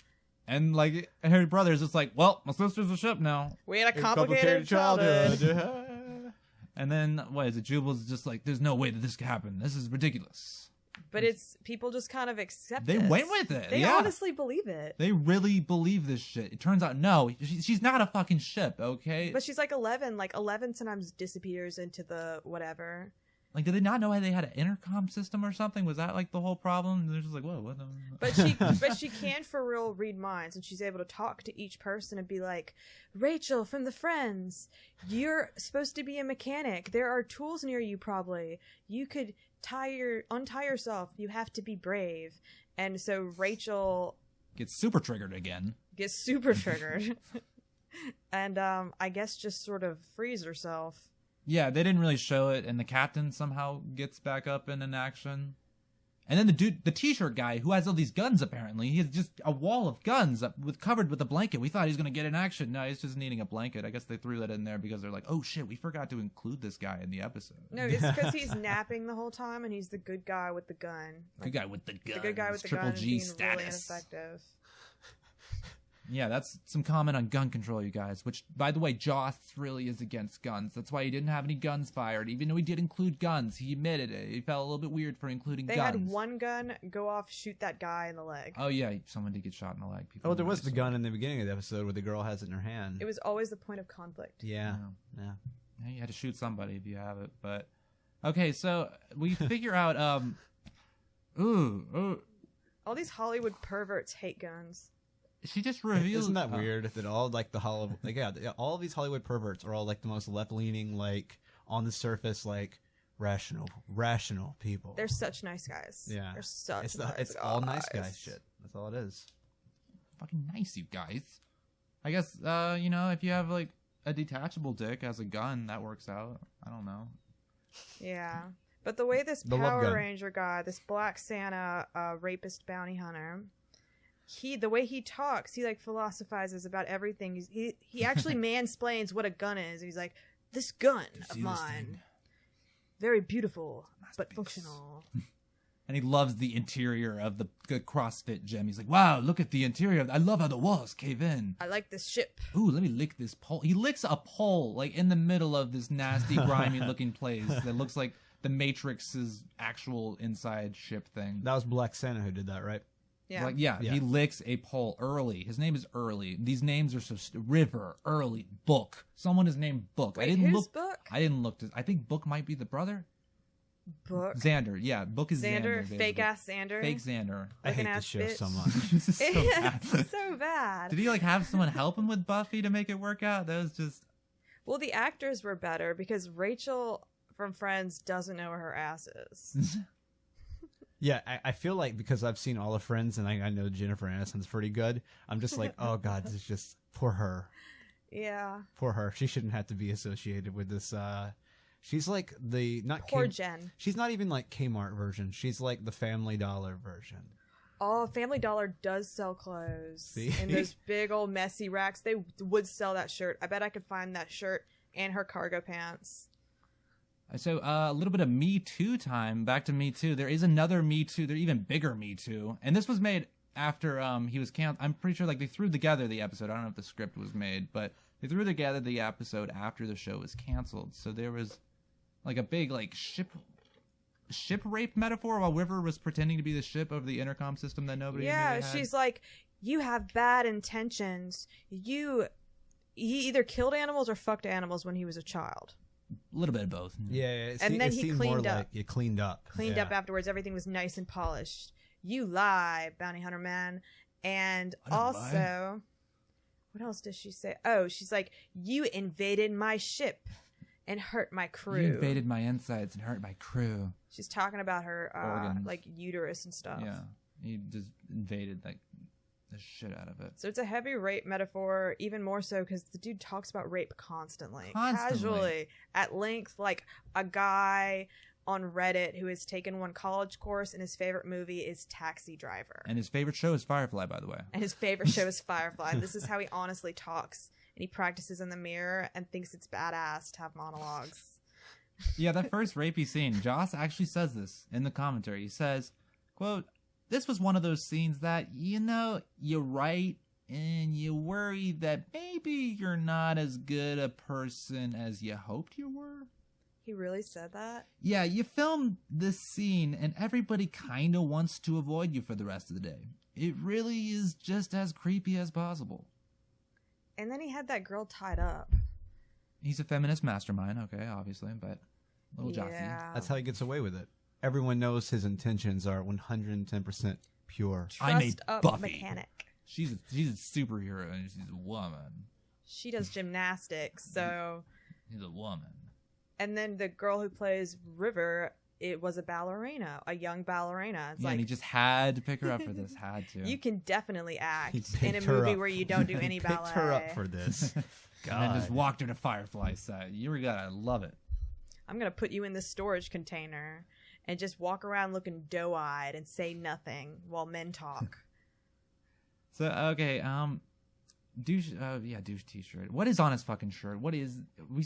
And like her brother's just like, well, my sister's a ship now. We had a complicated childhood. And then what is it? Jubal's just like, there's no way that this could happen. This is ridiculous. But it's people just kind of accept They this. went with it. They yeah. honestly believe it. They really believe this shit. It turns out, no, she's not a fucking ship, okay? But she's like 11. Like 11 sometimes disappears into the whatever. Like, did they not know how they had an intercom system or something? Was that like the whole problem? They're just like, whoa, what the... But she can for real read minds, and she's able to talk to each person and be like, Rachel from the Friends, you're supposed to be a mechanic. There are tools near you probably. You could untie yourself. You have to be brave. And so Rachel gets super triggered again. And I guess just sort of frees herself. Yeah, they didn't really show it, and the captain somehow gets back up and in action. And then the dude, the t-shirt guy, who has all these guns apparently, he has just a wall of guns covered with a blanket. We thought he was going to get in action. No, he's just needing a blanket. I guess they threw that in there because they're like, oh shit, we forgot to include this guy in the episode. No, it's because he's napping the whole time, and he's the good guy with the gun. Good guy with the gun. The good guy with the Triple gun G being status. really ineffective. Yeah, that's some comment on gun control, you guys. Which, by the way, Joss really is against guns. That's why he didn't have any guns fired. Even though he did include guns, he admitted it. He felt a little bit weird for including guns. They had one gun go off, shoot that guy in the leg. Oh, yeah, someone did get shot in the leg. Oh, there was the gun in the beginning of the episode where the girl has it in her hand. It was always the point of conflict. Yeah. You had to shoot somebody if you have it. But okay, so we figure out. All these Hollywood perverts hate guns. She just revealed. Isn't that weird that all like all of these Hollywood perverts are all like the most left-leaning, like on the surface, like rational people. They're such nice guys. Yeah, they're such. It's all nice guy shit. That's all it is. Fucking nice, you guys. I guess if you have like a detachable dick as a gun, that works out. I don't know. Yeah, but the way this Power Ranger guy, this Black Santa rapist bounty hunter. The way he talks, he like philosophizes about everything. He actually mansplains what a gun is. He's like, this gun of mine, very beautiful but functional. And he loves the interior of the CrossFit gym. He's like, wow, look at the interior. I love how the walls cave in. I like this ship. Ooh, let me lick this pole. He licks a pole like in the middle of this nasty, grimy looking place that looks like the Matrix's actual inside ship thing. That was Black Santa who did that, right? Yeah. Like, yeah, he licks a pole. Early. His name is Early. These names are so River, Early, Book. Someone is named Book. Wait, I didn't who's look. Book? I didn't look. I think Book might be the brother. Book. Xander. Yeah, Book is Xander. Fake ass Xander. Fake Xander. I hate this show so much. This is so bad. It's so bad. Did he like have someone help him with Buffy to make it work out? That was just. Well, the actors were better because Rachel from Friends doesn't know where her ass is. Yeah, I feel like because I've seen all of Friends and I know Jennifer Aniston's pretty good, I'm just like, oh god, this is just poor her. Yeah. Poor her. She shouldn't have to be associated with this. She's like the not poor Jen. She's not even like Kmart version. She's like the Family Dollar version. Oh, Family Dollar does sell clothes. See? In those big old messy racks. They would sell that shirt. I bet I could find that shirt and her cargo pants. So a little bit of Me Too time. Back to Me Too. There is another Me Too. They're even bigger Me Too. And this was made after he was canceled. I'm pretty sure like they threw together the episode. I don't know if the script was made, but they threw together the episode after the show was canceled. So there was like a big like ship rape metaphor while River was pretending to be the ship over the intercom system that nobody knew they had. She's like, you have bad intentions. He either killed animals or fucked animals when he was a child. A little bit of both. Yeah, and then he cleaned up. You cleaned up. Cleaned up afterwards. Everything was nice and polished. You lie, bounty hunter man. And also, what else does she say? Oh, she's like, you invaded my ship and hurt my crew. You invaded my insides and hurt my crew. She's talking about her organs, like uterus and stuff. Yeah, he just invaded like the shit out of it. So it's a heavy rape metaphor, even more so because the dude talks about rape constantly, casually, at length, like a guy on Reddit who has taken one college course and his favorite movie is Taxi Driver. And his favorite show is Firefly, by the way. And his favorite show is Firefly. This is how he honestly talks. And he practices in the mirror and thinks it's badass to have monologues. Yeah, that first rapey scene, Joss actually says this in the commentary. He says, quote, "This was one of those scenes that, you write and you worry that maybe you're not as good a person as you hoped you were." He really said that? Yeah, you filmed this scene and everybody kind of wants to avoid you for the rest of the day. It really is just as creepy as possible. And then he had that girl tied up. He's a feminist mastermind, okay, obviously, but little Jossie. That's how he gets away with it. Everyone knows his intentions are 110% pure. I made Trust up Buffy. mechanic. She's a superhero and she's a woman. She does gymnastics, so... She's a woman. And then the girl who plays River, it was a ballerina, a young ballerina. It's Yeah, and he just had to pick her up for this. Had to. You can definitely act He in a picked her movie up. where you don't do any He ballet. picked her up for this. And then just walked her to Firefly set. You gotta love it. I'm going to put you in this storage container and just walk around looking doe-eyed and say nothing while men talk. So, okay, douche t-shirt. What is on his fucking shirt? What is, we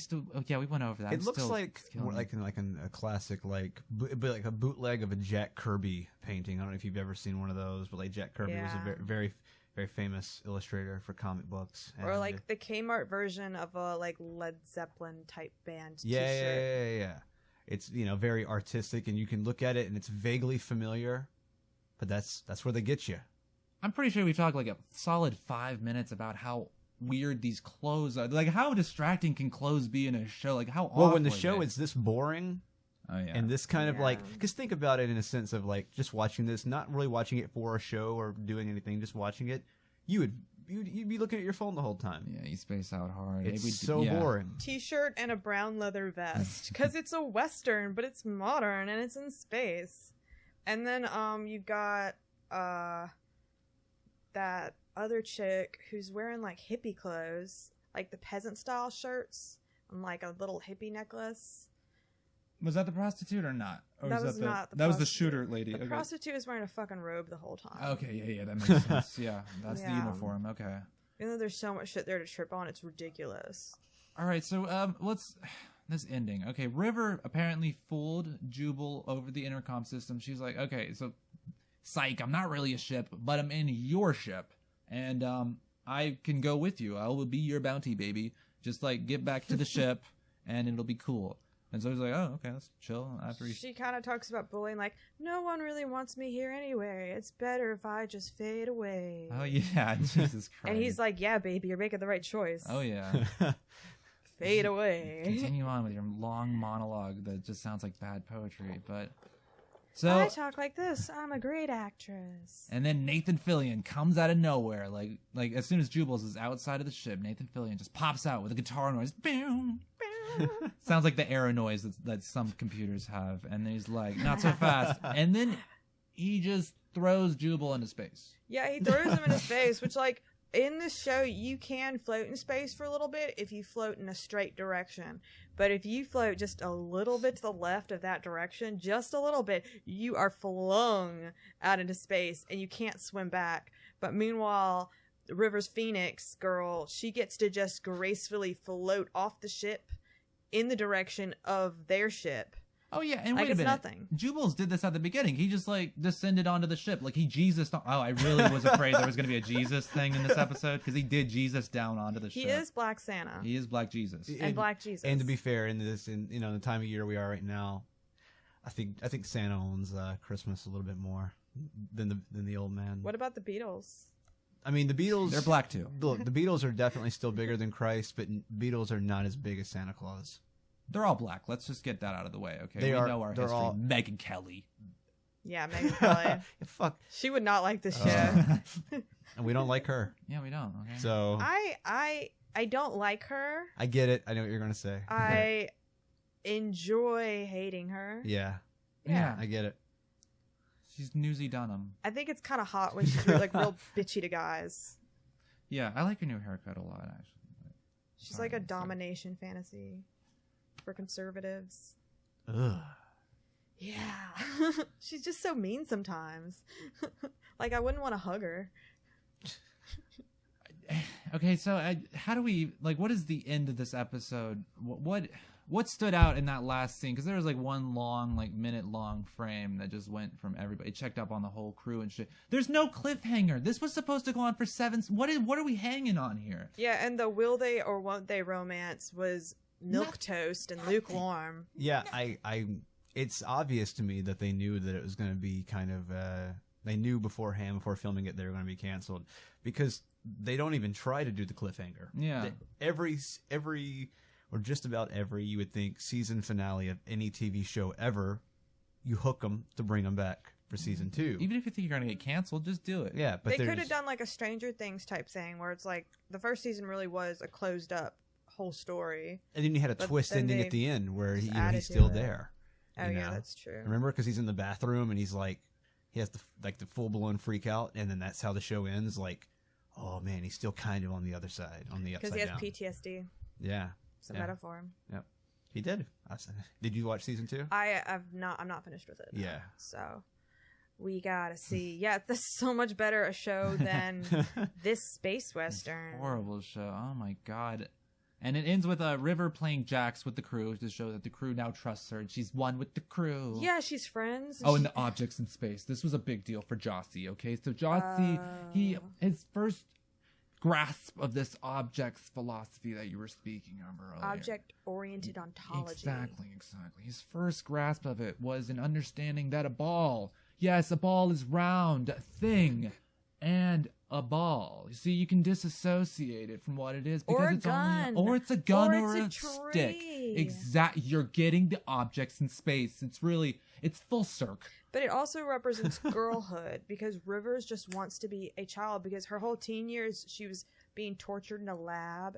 went over that. It looks like a classic, like a bootleg of a Jack Kirby painting. I don't know if you've ever seen one of those, but like Jack Kirby was a very, very, very famous illustrator for comic books. Or like the Kmart version of a like Led Zeppelin type band yeah, t-shirt. yeah. It's, very artistic, and you can look at it and it's vaguely familiar, but that's where they get you. I'm pretty sure we talked like a solid 5 minutes about how weird these clothes are. Like, how distracting can clothes be in a show? Like, how awful. Well, when the show is this boring, oh yeah, and this kind of like, because think about it in a sense of like just watching this, not really watching it for a show or doing anything, just watching it, you'd be looking at your phone the whole time. Yeah, you space out hard. It's so boring. T-shirt and a brown leather vest because it's a Western, but it's modern and it's in space. And then you got that other chick who's wearing like hippie clothes, like the peasant style shirts and like a little hippie necklace. Was that the prostitute or not? Or That was not the That was the prostitute. shooter lady. The Okay. prostitute is wearing a fucking robe the whole time. Okay, yeah, that makes sense. Yeah, that's the Yeah. uniform. Okay. Even though there's so much shit there to trip on, it's ridiculous. All right, so this ending. Okay, River apparently fooled Jubal over the intercom system. She's like, okay, so psych, I'm not really a ship, but I'm in your ship, and I can go with you. I will be your bounty, baby. Just like get back to the ship, and it'll be cool. And so he's like, oh, okay, let's chill. She kind of talks about bullying, like, no one really wants me here anyway. It's better if I just fade away. Oh, yeah, Jesus Christ. And he's like, yeah, baby, you're making the right choice. Oh, yeah. Fade away. Continue on with your long monologue that just sounds like bad poetry, but... So, I talk like this. I'm a great actress. And then Nathan Fillion comes out of nowhere. Like as soon as Jubal's is outside of the ship, Nathan Fillion just pops out with a guitar noise. Boom, boom. Sounds like the arrow noise that some computers have. And then he's like, not so fast. And then he just throws Jubal into space. Yeah, he throws him into space, which, like, in this show, you can float in space for a little bit if you float in a straight direction. But if you float just a little bit to the left of that direction, just a little bit, you are flung out into space and you can't swim back. But meanwhile, River's Phoenix girl, she gets to just gracefully float off the ship in the direction of their ship. Oh, yeah, and like wait a it's minute. Nothing. Jubal's did this at the beginning. He just, like, descended onto the ship. Like, he Jesus... Oh, I really was afraid there was going to be a Jesus thing in this episode, because he did Jesus down onto the ship. He is Black Santa. He is Black Jesus. And Black Jesus. And to be fair, in the time of year we are right now, I think Santa owns Christmas a little bit more than the old man. What about the Beatles? I mean, the Beatles... They're black, too. Look, the Beatles are definitely still bigger than Christ, but Beatles are not as big as Santa Claus. They're all black. Let's just get that out of the way, okay? We know our history. All... Megyn Kelly. Yeah, Megyn Kelly. Fuck. She would not like this show. And we don't like her. Yeah, we don't. Okay. So I don't like her. I get it. I know what you're going to say. I enjoy hating her. Yeah. Yeah. I get it. She's Newsy Dunham. I think it's kind of hot when she's like real bitchy to guys. Yeah, I like her new haircut a lot, actually. She's like a domination fantasy for conservatives. Ugh. Yeah. She's just so mean sometimes. Like, I wouldn't want to hug her. Okay, so how do we, like, what is the end of this episode? What What stood out in that last scene? Because there was like one long, like minute-long frame that just went from everybody. It checked up on the whole crew and shit. There's no cliffhanger. This was supposed to go on for 7. What are we hanging on here? Yeah, and the will they or won't they romance was milquetoast and lukewarm. Yeah, it's obvious to me that they knew that it was going to be kind of. They knew beforehand, before filming it, they were going to be canceled, because they don't even try to do the cliffhanger. Yeah. Every or just about every, you would think, season finale of any TV show ever, you hook them to bring them back for season 2. Even if you think you're going to get canceled, just do it. Yeah, but they could have done like a Stranger Things type thing where it's like the first season really was a closed up whole story. And then you had a But twist then ending they at the end where just he's added still to it. there. Oh, you yeah, know? that's true. Remember, because he's in the bathroom and he's like, he has the full blown freak out, and then that's how the show ends. Like, oh man, he's still kind of on the other side, on the upside Because down. he has PTSD. Yeah, It's a yeah. metaphor. Yep, he did. Did you watch season 2? I'm not finished with it. no. Yeah. So we gotta see. Yeah, this is so much better a show than this space western. Horrible show. Oh my god. And it ends with River playing Jax with the crew to show that the crew now trusts her and she's one with the crew. Yeah, she's friends. Oh, and the objects in space. This was a big deal for Jossie, okay? So Jossie, his first grasp of this objects philosophy that you were speaking of earlier. Object-oriented ontology. Exactly. His first grasp of it was an understanding that a ball, yes, a ball is round, a thing, and a ball. You see, you can disassociate it from what it is because Or a it's gun. only, or it's a gun, Or or it's a stick. tree. Exactly. You're getting the objects in space. It's full circle. But it also represents girlhood because Rivers just wants to be a child because her whole teen years she was being tortured in a lab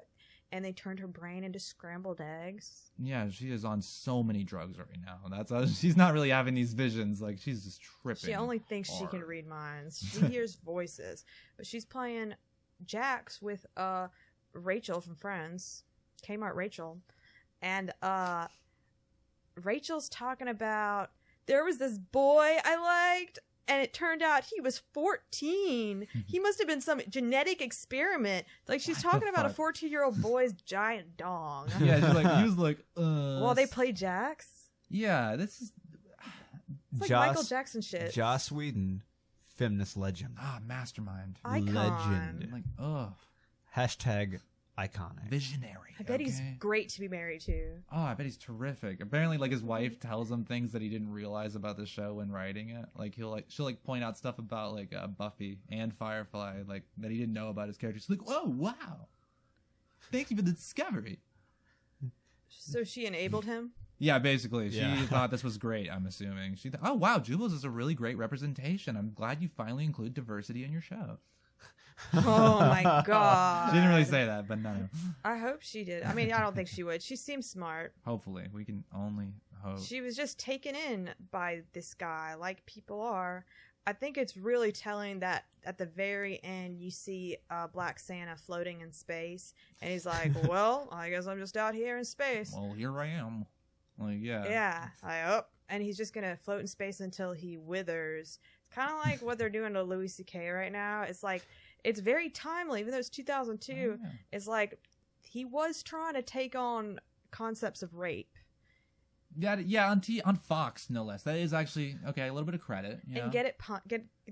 and they turned her brain into scrambled eggs. Yeah, she is on so many drugs right now. That's how, she's not really having these visions. Like, she's just tripping. She only thinks she can hard. read minds. She hears voices. But she's playing Jax with Rachel from Friends, Kmart Rachel. And Rachel's talking about there was this boy I liked, and it turned out he was 14. He must have been some genetic experiment. Like, she's What the talking about a fuck? 14-year-old boy's giant dong. Yeah, he was like, While they play Jax. Yeah, this is It's like Michael Jackson shit. Joss Whedon, feminist legend. mastermind. Icon. Legend. Like, ugh, Hashtag iconic. visionary. I bet he's okay? great to be married to. Oh, I bet he's terrific. Apparently, like, his wife tells him things that he didn't realize about the show when writing it. Like, she'll point out stuff about like Buffy and Firefly, like, that he didn't know about his character. She's like, oh wow, thank you for the discovery. So she enabled him? Yeah, basically, Yeah. she thought this was great. I'm assuming she thought, oh wow, Jubilees is a really great representation. I'm glad you finally include diversity in your show. Oh my god. She didn't really say that, but no. I hope she did. I mean, I don't think she would. She seems smart. Hopefully, we can only hope. She was just taken in by this guy, like people are. I think it's really telling that at the very end you see Black Santa floating in space, and he's like, well, I guess I'm just out here in space. Well, here I am. Like, yeah. Yeah, and he's just gonna float in space until he withers. It's kind of like what they're doing to Louis C.K. right now. It's like, it's very timely, even though it's 2002. Oh, yeah. It's like he was trying to take on concepts of rape Yeah, on Fox, no less. That is actually, okay, a little bit of credit. You know? and get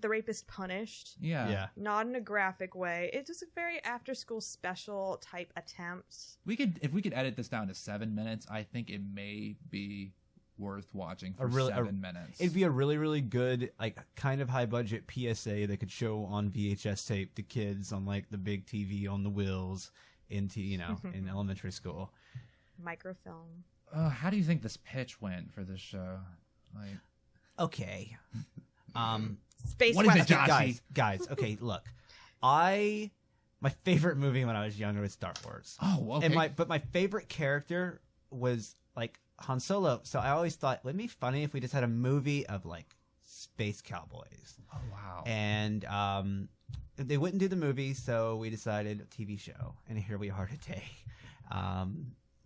the rapist punished. Yeah. Yeah. Not in a graphic way. It's just a very after-school special type attempt. If we could edit this down to 7 minutes, I think it may be worth watching for 7 minutes. It'd be a really, really good, like, kind of high budget PSA they could show on VHS tape to kids on like the big TV on the wheels in elementary school. Microfilm. How do you think this pitch went for this show? Like, Okay. Space What is it, Western. Josh? Guys, okay, look. My favorite movie when I was younger was Star Wars. oh, okay. But my favorite character was like Han Solo. So I always thought, wouldn't it be funny if we just had a movie of like space cowboys? oh, wow. And they wouldn't do the movie, so we decided a TV show, and here we are today.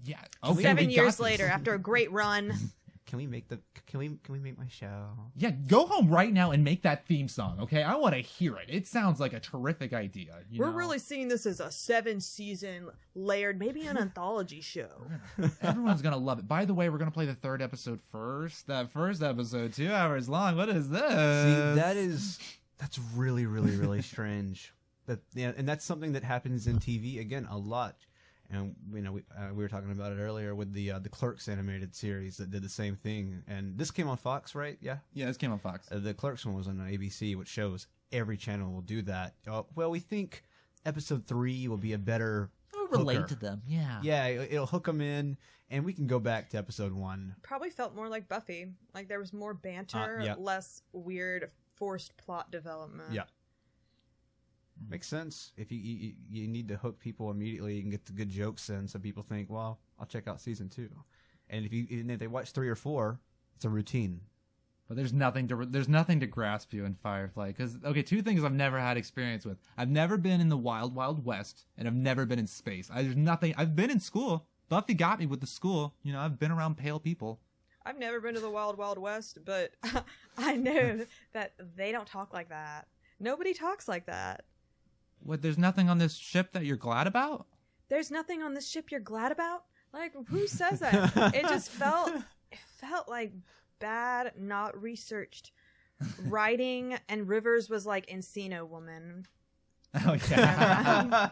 Yeah. we- 7 we years got later, this. after a great run. can we make my show? Yeah, go home right now and make that theme song, okay? I want to hear it. It sounds like a terrific idea. We're really seeing this as a 7-season layered, maybe an anthology show. Everyone's gonna love it. By the way, we're gonna play the third episode first. That first episode, 2 hours long. What is this? See, that's really, really, really strange. And that's something that happens in TV again a lot. And we were talking about it earlier with the Clerks animated series that did the same thing. And this came on Fox, right? Yeah. Yeah, this came on Fox. The Clerks one was on ABC, which shows every channel will do that. Well, we think episode 3 will be a better. Relate hooker. to them, yeah. Yeah, it'll hook them in, and we can go back to episode 1. Probably felt more like Buffy. Like there was more banter, less weird forced plot development. Yeah. Makes sense. If you need to hook people immediately and get the good jokes in, so people think, well, I'll check out season 2. And if they watch 3 or 4, it's a routine. But there's nothing to grasp you in Firefly. Because, okay, 2 things I've never had experience with. I've never been in the wild, wild west, and I've never been in space. There's nothing. I've been in school. Buffy got me with the school. You know, I've been around pale people. I've never been to the wild, wild west, but I know that they don't talk like that. Nobody talks like that. What, there's nothing on this ship that you're glad about? There's nothing on this ship you're glad about? Like, who says that? It just felt like bad, not researched writing, and Rivers was like Encino Woman. Oh, yeah.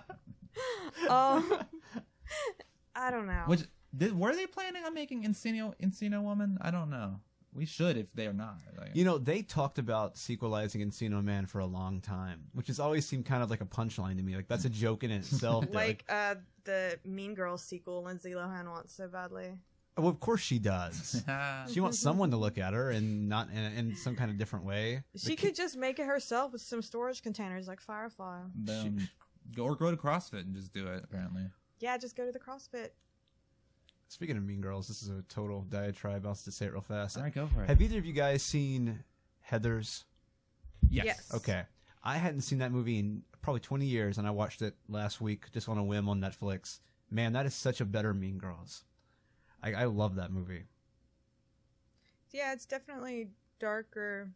I don't know. Were they planning on making Encino Woman? I don't know. We should if they are not. Like, they talked about sequelizing Encino Man for a long time, which has always seemed kind of like a punchline to me. Like, that's a joke in itself. Like the Mean Girls sequel Lindsay Lohan wants so badly. Well, of course she does. She wants someone to look at her and not in some kind of different way. She could just make it herself with some storage containers like Firefly. Or go to CrossFit and just do it, apparently. Yeah, just go to the CrossFit. Speaking of Mean Girls, this is a total diatribe. I'll just say it real fast. All right, go for it. Have either of you guys seen Heathers? Yes. Okay. I hadn't seen that movie in probably 20 years, and I watched it last week just on a whim on Netflix. Man, that is such a better Mean Girls. I love that movie. Yeah, it's definitely darker.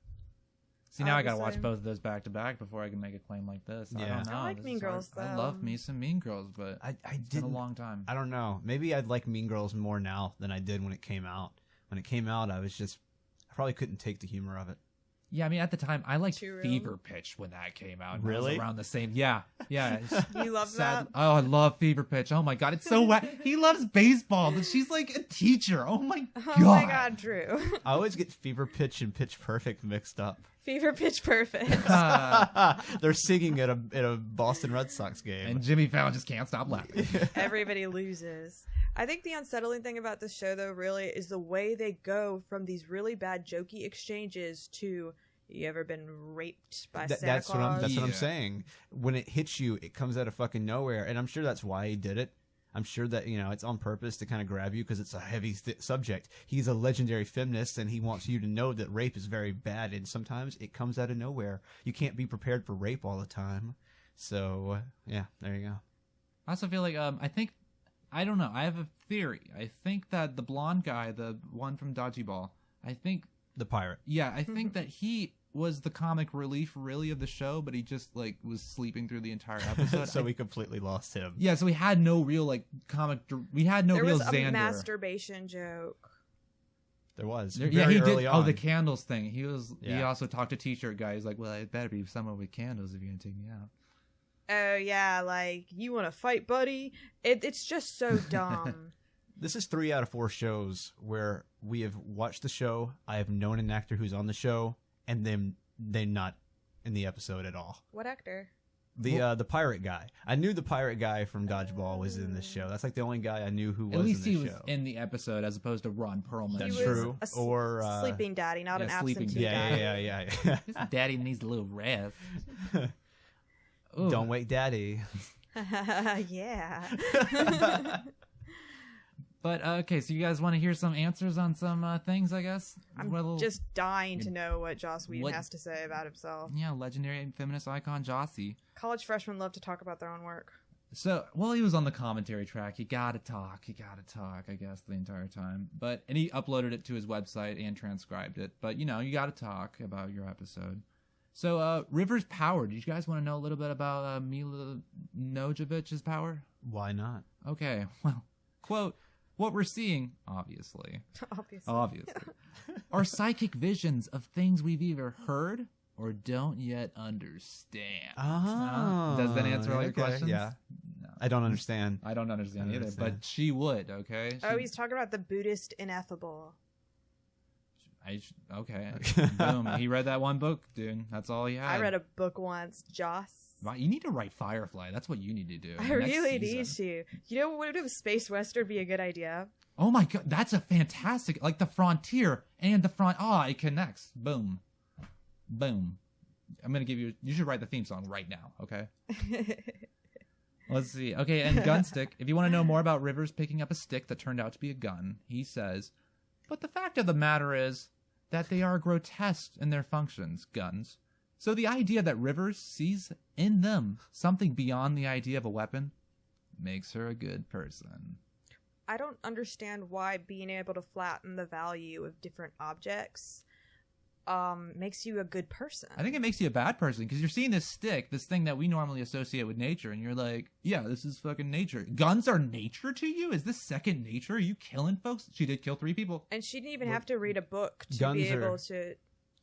See, now I gotta watch both of those back to back before I can make a claim like this. Yeah. I don't know. I like Mean Girls, though. I love me some Mean Girls, but it's been a long time. I don't know. Maybe I'd like Mean Girls more now than I did when it came out. When it came out, I probably couldn't take the humor of it. Yeah, I mean, at the time, I liked Fever Pitch when that came out. Really? It was around the same. Yeah. You love that? Oh, I love Fever Pitch. Oh my God, it's so wet. He loves baseball, but she's like a teacher. Oh my God. Oh my God, Drew. I always get Fever Pitch and Pitch Perfect mixed up. Fever Pitch Perfect. They're singing at a Boston Red Sox game. And Jimmy Fallon just can't stop laughing. Everybody loses. I think the unsettling thing about this show, though, really, is the way they go from these really bad jokey exchanges to, you ever been raped by Santa Claus? That's what I'm saying. When it hits you, it comes out of fucking nowhere. And I'm sure that's why he did it. I'm sure that, it's on purpose to kind of grab you because it's a heavy subject. He's a legendary feminist, and he wants you to know that rape is very bad, and sometimes it comes out of nowhere. You can't be prepared for rape all the time. So, yeah, there you go. I also feel like, I don't know. I have a theory. I think that the blonde guy, the one from Dodgeball, The pirate. Yeah, I think that he was the comic relief, really, of the show, but he just, was sleeping through the entire episode. So we completely lost him. Yeah, so we had no real, we had no real Xander. There was a masturbation joke. There was. He did. Oh, the candles thing. He also talked to T-shirt guy. He's like, well, it better be someone with candles if you're going to take me out. Oh, yeah, you want to fight, buddy? It's just so dumb. This is 3 out of 4 shows where we have watched the show, I have known an actor who's on the show, and then they're not in the episode at all. What actor? The pirate guy. I knew the pirate guy from Dodgeball was in this show. That's the only guy I knew who was in this show. At least he was in the episode as opposed to Ron Perlman. That's true. Or sleeping daddy, not an absentee daddy. Yeah. Daddy needs a little rest. Don't wake daddy. Yeah. But, okay, so you guys want to hear some answers on some things, I guess? I'm just dying to know what Joss Whedon has to say about himself. Yeah, legendary feminist icon Jossie. College freshmen love to talk about their own work. So, well, he was on the commentary track. You gotta talk, I guess, the entire time. And he uploaded it to his website and transcribed it. But, you gotta talk about your episode. So, River's power. Do you guys want to know a little bit about Mila Jovovic's power? Why not? Okay, well, quote, what we're seeing, obviously, are psychic visions of things we've either heard or don't yet understand. Oh. Does that answer all your questions? Yeah. No. I don't understand. I don't understand either, but she would, okay? He's talking about the Buddhist ineffable. Okay. Boom. He read that one book, dude. That's all he had. I read a book once, Joss. Wow, you need to write Firefly. That's what you need to do. I really need to. Would a space western be a good idea? Oh my god, that's a fantastic, like the frontier and the front. Oh, it connects. Boom. Boom. I'm going to give you should write the theme song right now, okay? Let's see. Okay, and Gunstick, if you want to know more about Rivers picking up a stick that turned out to be a gun, he says, but the fact of the matter is that they are grotesque in their functions, guns. So the idea that Rivers sees in them something beyond the idea of a weapon makes her a good person. I don't understand why being able to flatten the value of different objects makes you a good person. I think it makes you a bad person because you're seeing this stick, this thing that we normally associate with nature, and you're like, yeah, this is fucking nature. Guns are nature to you? Is this second nature? Are you killing folks? She did kill 3 people. And she didn't even have to read a book to be able to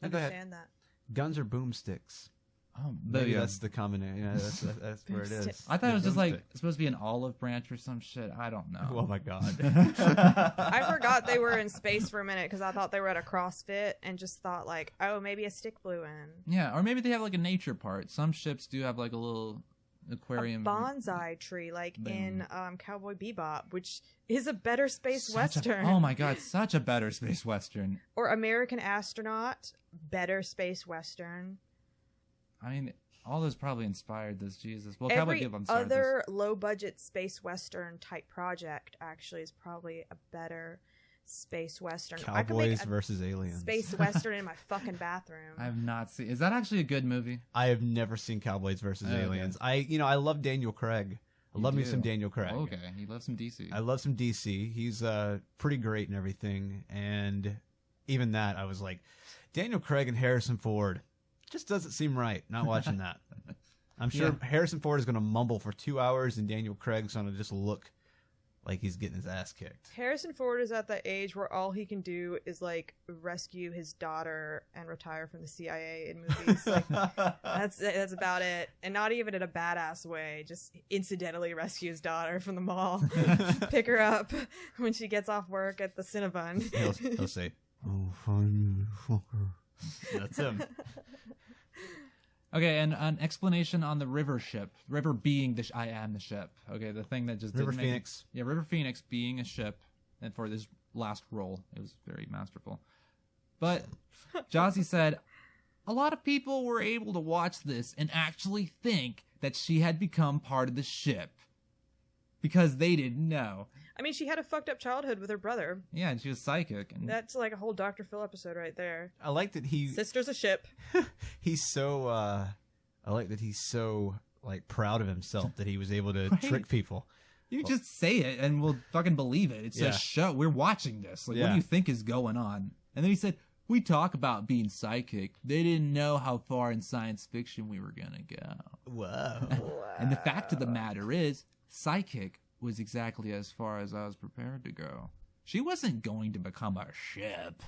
understand that. Guns are boomsticks. Oh, maybe that's the combination. Yeah, that's where it is. I thought it was just like supposed to be an olive branch or some shit. I don't know. Oh my god. I forgot they were in space for a minute because I thought they were at a CrossFit and just thought like, oh, maybe a stick blew in. Yeah, or maybe they have like a nature part. Some ships do have like a little aquarium. A bonsai tree, like in Cowboy Bebop, which is a better space western. Oh my god, such a better space western. Or American Astronaut, better space western. I mean, all those probably inspired this, Jesus. Well, every other low-budget space western type project actually is probably a better space western. Cowboys versus aliens. Space western in my fucking bathroom. I have not seen. Is that actually a good movie? I have never seen Cowboys versus aliens. I love Daniel Craig. I love me some Daniel Craig. Oh, okay, he loves some DC. I love some DC. He's pretty great and everything. And even that, I was like, Daniel Craig and Harrison Ford. Just doesn't seem right. Not watching that. I'm sure Harrison Ford is going to mumble for 2 hours and Daniel Craig's going to just look like he's getting his ass kicked. Harrison Ford is at that age where all he can do is like rescue his daughter and retire from the CIA in movies. Like, that's about it. And not even in a badass way. Just incidentally rescue his daughter from the mall. Pick her up when she gets off work at the Cinnabon. He'll say, "Oh, fine, fucker." That's him. Okay, and an explanation on the River ship. River being I am the ship. Okay, the thing that just River didn't Phoenix. River Phoenix being a ship, and for this last role, it was very masterful. But Jossie said, a lot of people were able to watch this and actually think that she had become part of the ship. Because they didn't know. I mean, she had a fucked up childhood with her brother. Yeah, and she was psychic. And that's like a whole Dr. Phil episode right there. I like that Sister's a ship. He's so... I like that he's so like proud of himself that he was able to trick people. You just say it and we'll fucking believe it. It's a show. We're watching this. Like, what do you think is going on? And then he said, we talk about being psychic. They didn't know how far in science fiction we were going to go. Whoa. And the fact of the matter is, psychic was exactly as far as I was prepared to go. She wasn't going to become a ship.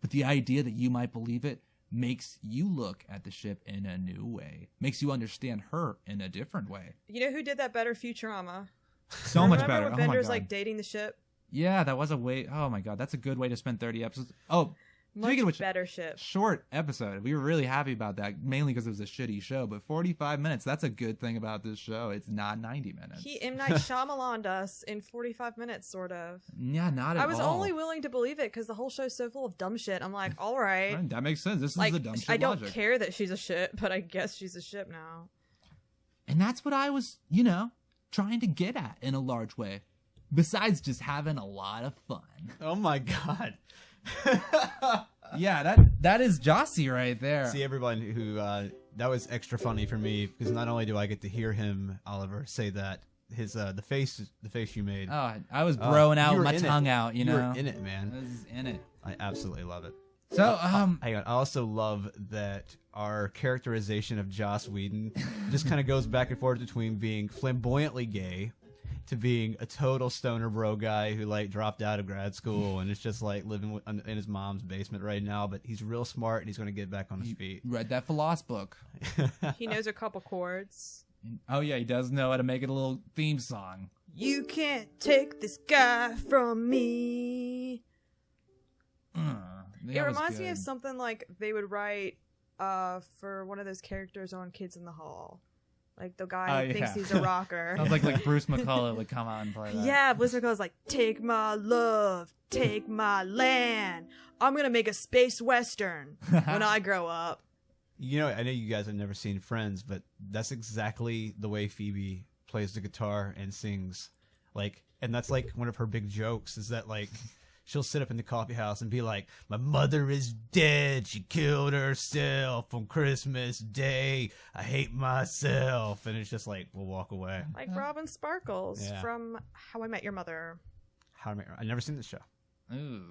But the idea that you might believe it makes you look at the ship in a new way. Makes you understand her in a different way. You know who did that better? Futurama. So much better. Remember when Bender's like dating the ship? Yeah, that was a way. Oh my god, that's a good way to spend 30 episodes. Oh, speaking of which, better ship. Short episode. We were really happy about that, mainly because it was a shitty show. But 45 minutes, that's a good thing about this show. It's not 90 minutes. He M. Night Shyamalan'd us in 45 minutes, sort of. Yeah, not at all. I was only willing to believe it because the whole show's so full of dumb shit. I'm like, all right. That makes sense. This is the dumb shit I don't logic. care that she's a ship, but I guess she's a ship now. And that's what I was, trying to get at in a large way. Besides just having a lot of fun. Oh my god. Yeah, that is Jossie right there. See, everyone who that was extra funny for me because not only do I get to hear him, Oliver, say that his the face you made. Oh, I was broing out you with were my in it. tongue out, you know. were in it, man. I was in it. I absolutely love it. So, Hang on. I also love that our characterization of Joss Whedon just kind of goes back and forth between being flamboyantly gay to being a total stoner bro guy who like dropped out of grad school and is just like living in his mom's basement right now. But he's real smart and he's going to get back on his feet. read that Philosophy book. He knows a couple chords. Oh yeah, he does know how to make it a little theme song. You can't take this guy from me. It reminds me of something like they would write for one of those characters on Kids in the Hall. Like the guy who thinks he's a rocker. Sounds like Bruce McCullough would come out and play that. Yeah, Bruce McCullough's like, take my love, take my land. I'm going to make a space western when I grow up. You know, I know you guys have never seen Friends, but that's exactly the way Phoebe plays the guitar and sings. Like, and that's like one of her big jokes is that like she'll sit up in the coffee house and be like, my mother is dead. She killed herself on Christmas Day. I hate myself. And it's just like, we'll walk away. Like Robin Sparkles Yeah. from How I Met Your Mother. I've never seen this show. Ooh,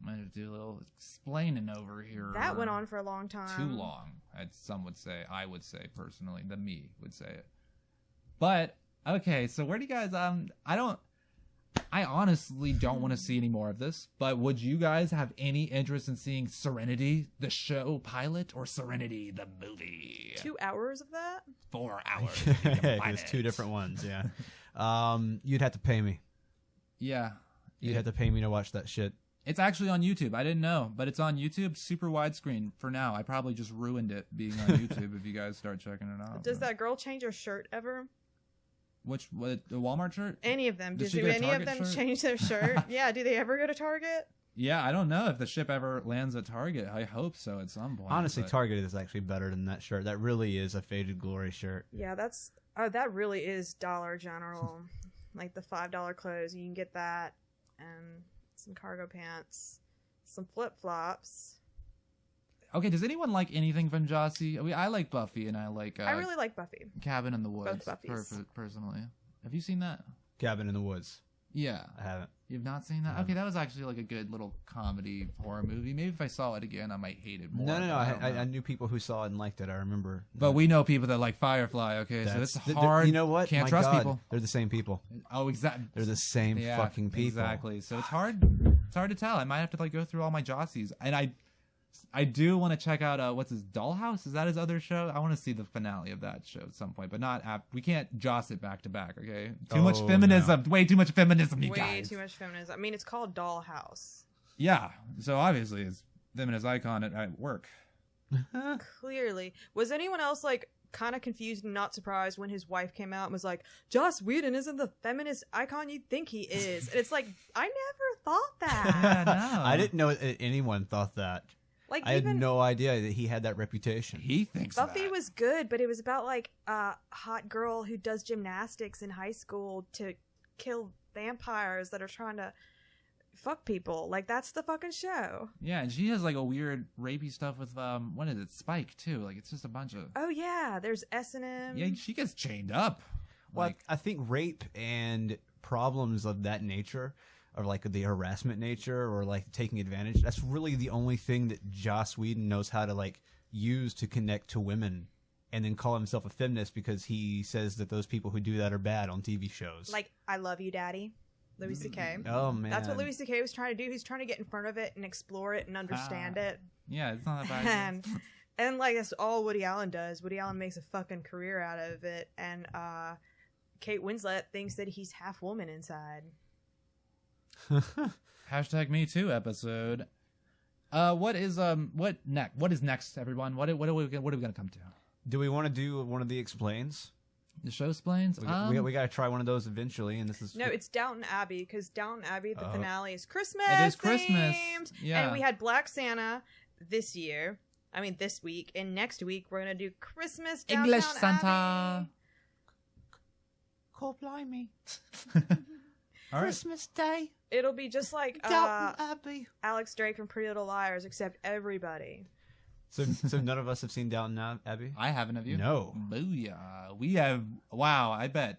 might have to do a little explaining over here. That went on for a long time. Too long. Some would say. I would say personally. The me would say it. But okay, so where do you guys? I honestly don't want to see any more of this. But would you guys have any interest in seeing Serenity, the show pilot, or Serenity, the movie? 2 hours of that? 4 hours. There's two different ones. Yeah. You'd have to pay me. Yeah. You'd have to pay me to watch that shit. It's actually on YouTube. I didn't know, but it's on YouTube, super widescreen for now. I probably just ruined it being on YouTube if you guys start checking it out. Does that girl change her shirt ever? What, the Walmart shirt? Any of them. Does Do she get a any of Target them shirt? change their shirt? Yeah, do they ever go to Target? Yeah, I don't know if the ship ever lands at Target. I hope so at some point. Honestly, but- Target is actually better than that shirt. That really is a Faded Glory shirt. Yeah, that really is Dollar General. Like the $5 clothes, you can get that and some cargo pants, some flip-flops. Okay, does anyone like anything from Jossie? I like Buffy, and I like I really like Buffy. Cabin in the Woods. Both Buffys. Personally, have you seen that? Cabin in the Woods. Yeah, I haven't. you've not seen that. No. Okay, that was actually like a good little comedy horror movie. Maybe if I saw it again, I might hate it more. No. but I don't know. I knew people who saw it and liked it. I remember. But we know people that like Firefly. Okay, so it's hard. You know what? Can't My trust God, people. They're the same people. Oh, exactly. They're the same fucking people. Exactly. So it's hard. It's hard to tell. I might have to like go through all my Jossies, and I do want to check out what's his Dollhouse? Is that his other show? I want to see the finale of that show at some point, but not we can't Joss it back to back. Okay, too much feminism. No. Way too much feminism. You Way guys. too much feminism. I mean, it's called Dollhouse. Yeah. So obviously, it's feminist icon at work. Clearly, was anyone else like kind of confused and not surprised when his wife came out and was like, Joss Whedon isn't the feminist icon you think he is? And it's like, I never thought that. Yeah, no. I didn't know that anyone thought that. Like, I had no idea that he had that reputation. He thinks Buffy that. was good, but it was about like a hot girl who does gymnastics in high school to kill vampires that are trying to fuck people. Like, that's the fucking show. Yeah, and she has like a weird rapey stuff with what is it, Spike too? Like it's just a bunch of. Oh yeah, there's S&M. Yeah, she gets chained up. Well, Like, I think rape and problems of that nature, or like the harassment nature, or like taking advantage, that's really the only thing that Joss Whedon knows how to like use to connect to women, and then call himself a feminist because he says that those people who do that are bad on TV shows. Like, I love you, Daddy. Louis C.K. Oh man, That's what Louis C.K. was trying to do. He's trying to get in front of it and explore it and understand it. yeah, it's not that bad. And like, that's all Woody Allen does. Woody Allen makes a fucking career out of it. And Kate Winslet thinks that he's half woman inside. Hashtag Me Too episode. What is next, everyone? What are we gonna come to? Do we want to do one of the explains? The show explains. We got to try one of those eventually, and this is No, it's Downton Abbey, because Downton Abbey, the finale is Christmas. It is Christmas. Themed. Yeah. And we had Black Santa this week, and next week we're gonna do Christmas Downtown English Santa. Abbey. Call blimey. All right. Christmas Day. It'll be just like Downton Abbey. Alex Drake from Pretty Little Liars, except everybody. So none of us have seen Downton Abbey. I haven't. Have you? No. Booyah. We have. Wow. I bet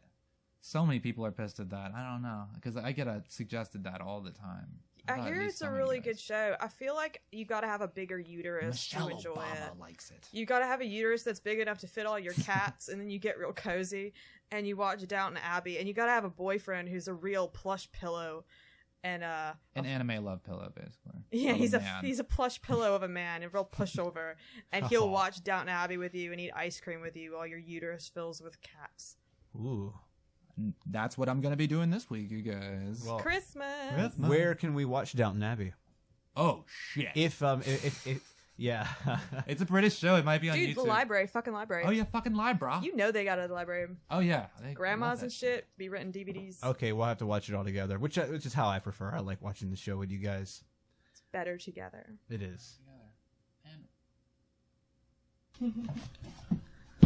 So many people are pissed at that. I don't know, because I get suggested that all the time. I thought at hear least it's a some of really you guys- good show. I feel like you got to have a bigger uterus Michelle to enjoy Obama it. likes it. You got to have a uterus that's big enough to fit all your cats, and then you get real cozy, and you watch Downton Abbey, and you got to have a boyfriend who's a real plush pillow, and An anime love pillow, basically. yeah, Of man. he's a plush pillow of a man, a real pushover, and he'll watch Downton Abbey with you and eat ice cream with you while your uterus fills with cats. Ooh. That's what I'm gonna be doing this week, you guys. Well, Christmas. where can we watch Downton Abbey? Oh shit! If yeah. It's a British show. It might be on Dude, YouTube. the library, fucking library. Oh yeah, fucking live, bro. You know they got it at the library. Oh yeah, they Grandmas love and that shit be renting DVDs. Okay, we'll have to watch it all together, which is how I prefer. I like watching the show with you guys. It's better together. It is.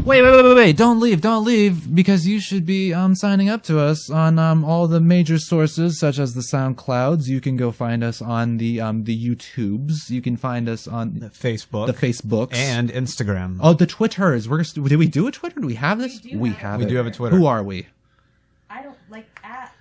Wait! Don't leave, because you should be signing up to us on all the major sources, such as the SoundClouds. You can go find us on the YouTubes. You can find us on The Facebook. the Facebooks and Instagram. oh, the Twitters. Did we do a Twitter? Do we have this? We do have it. We do have a Twitter. Who are we? I don't like at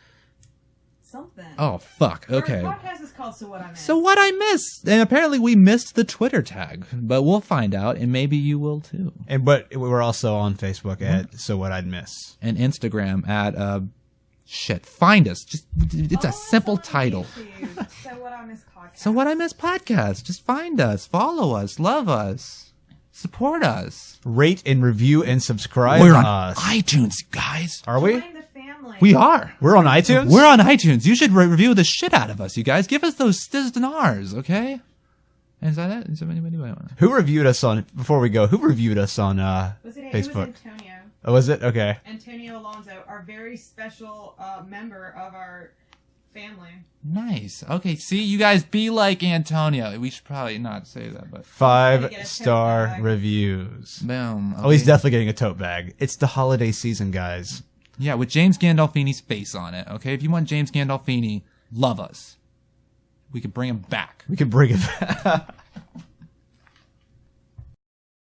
something. Oh fuck. Okay. Our podcast is called So What I Meant. So what I missed? And apparently we missed the Twitter tag, but we'll find out, and maybe you will too. But we're also on Facebook at So What I'd Miss. And Instagram at shit. Find us. Just it's a simple title. So What I Miss podcast. So what I miss podcast. Just find us, follow us, love us, support us. Rate and review and subscribe We're to on us. iTunes, guys. Are we? Join the family. We are. We're on iTunes? We're on iTunes. You should review the shit out of us, you guys. Give us those stars, okay? And is that it? Is there anybody? Who reviewed us on, before we go, who reviewed us on It was Facebook? Antonio. Oh, was it? Okay. Antonio Alonso, our very special member of our family. Nice. Okay, see, you guys be like Antonio. We should probably not say that, but 5-star bag. reviews. boom. Oh, he's okay. definitely getting a tote bag. It's the holiday season, guys. Yeah, with James Gandolfini's face on it, okay? If you want James Gandolfini, love us. We could bring him back. We can bring it back.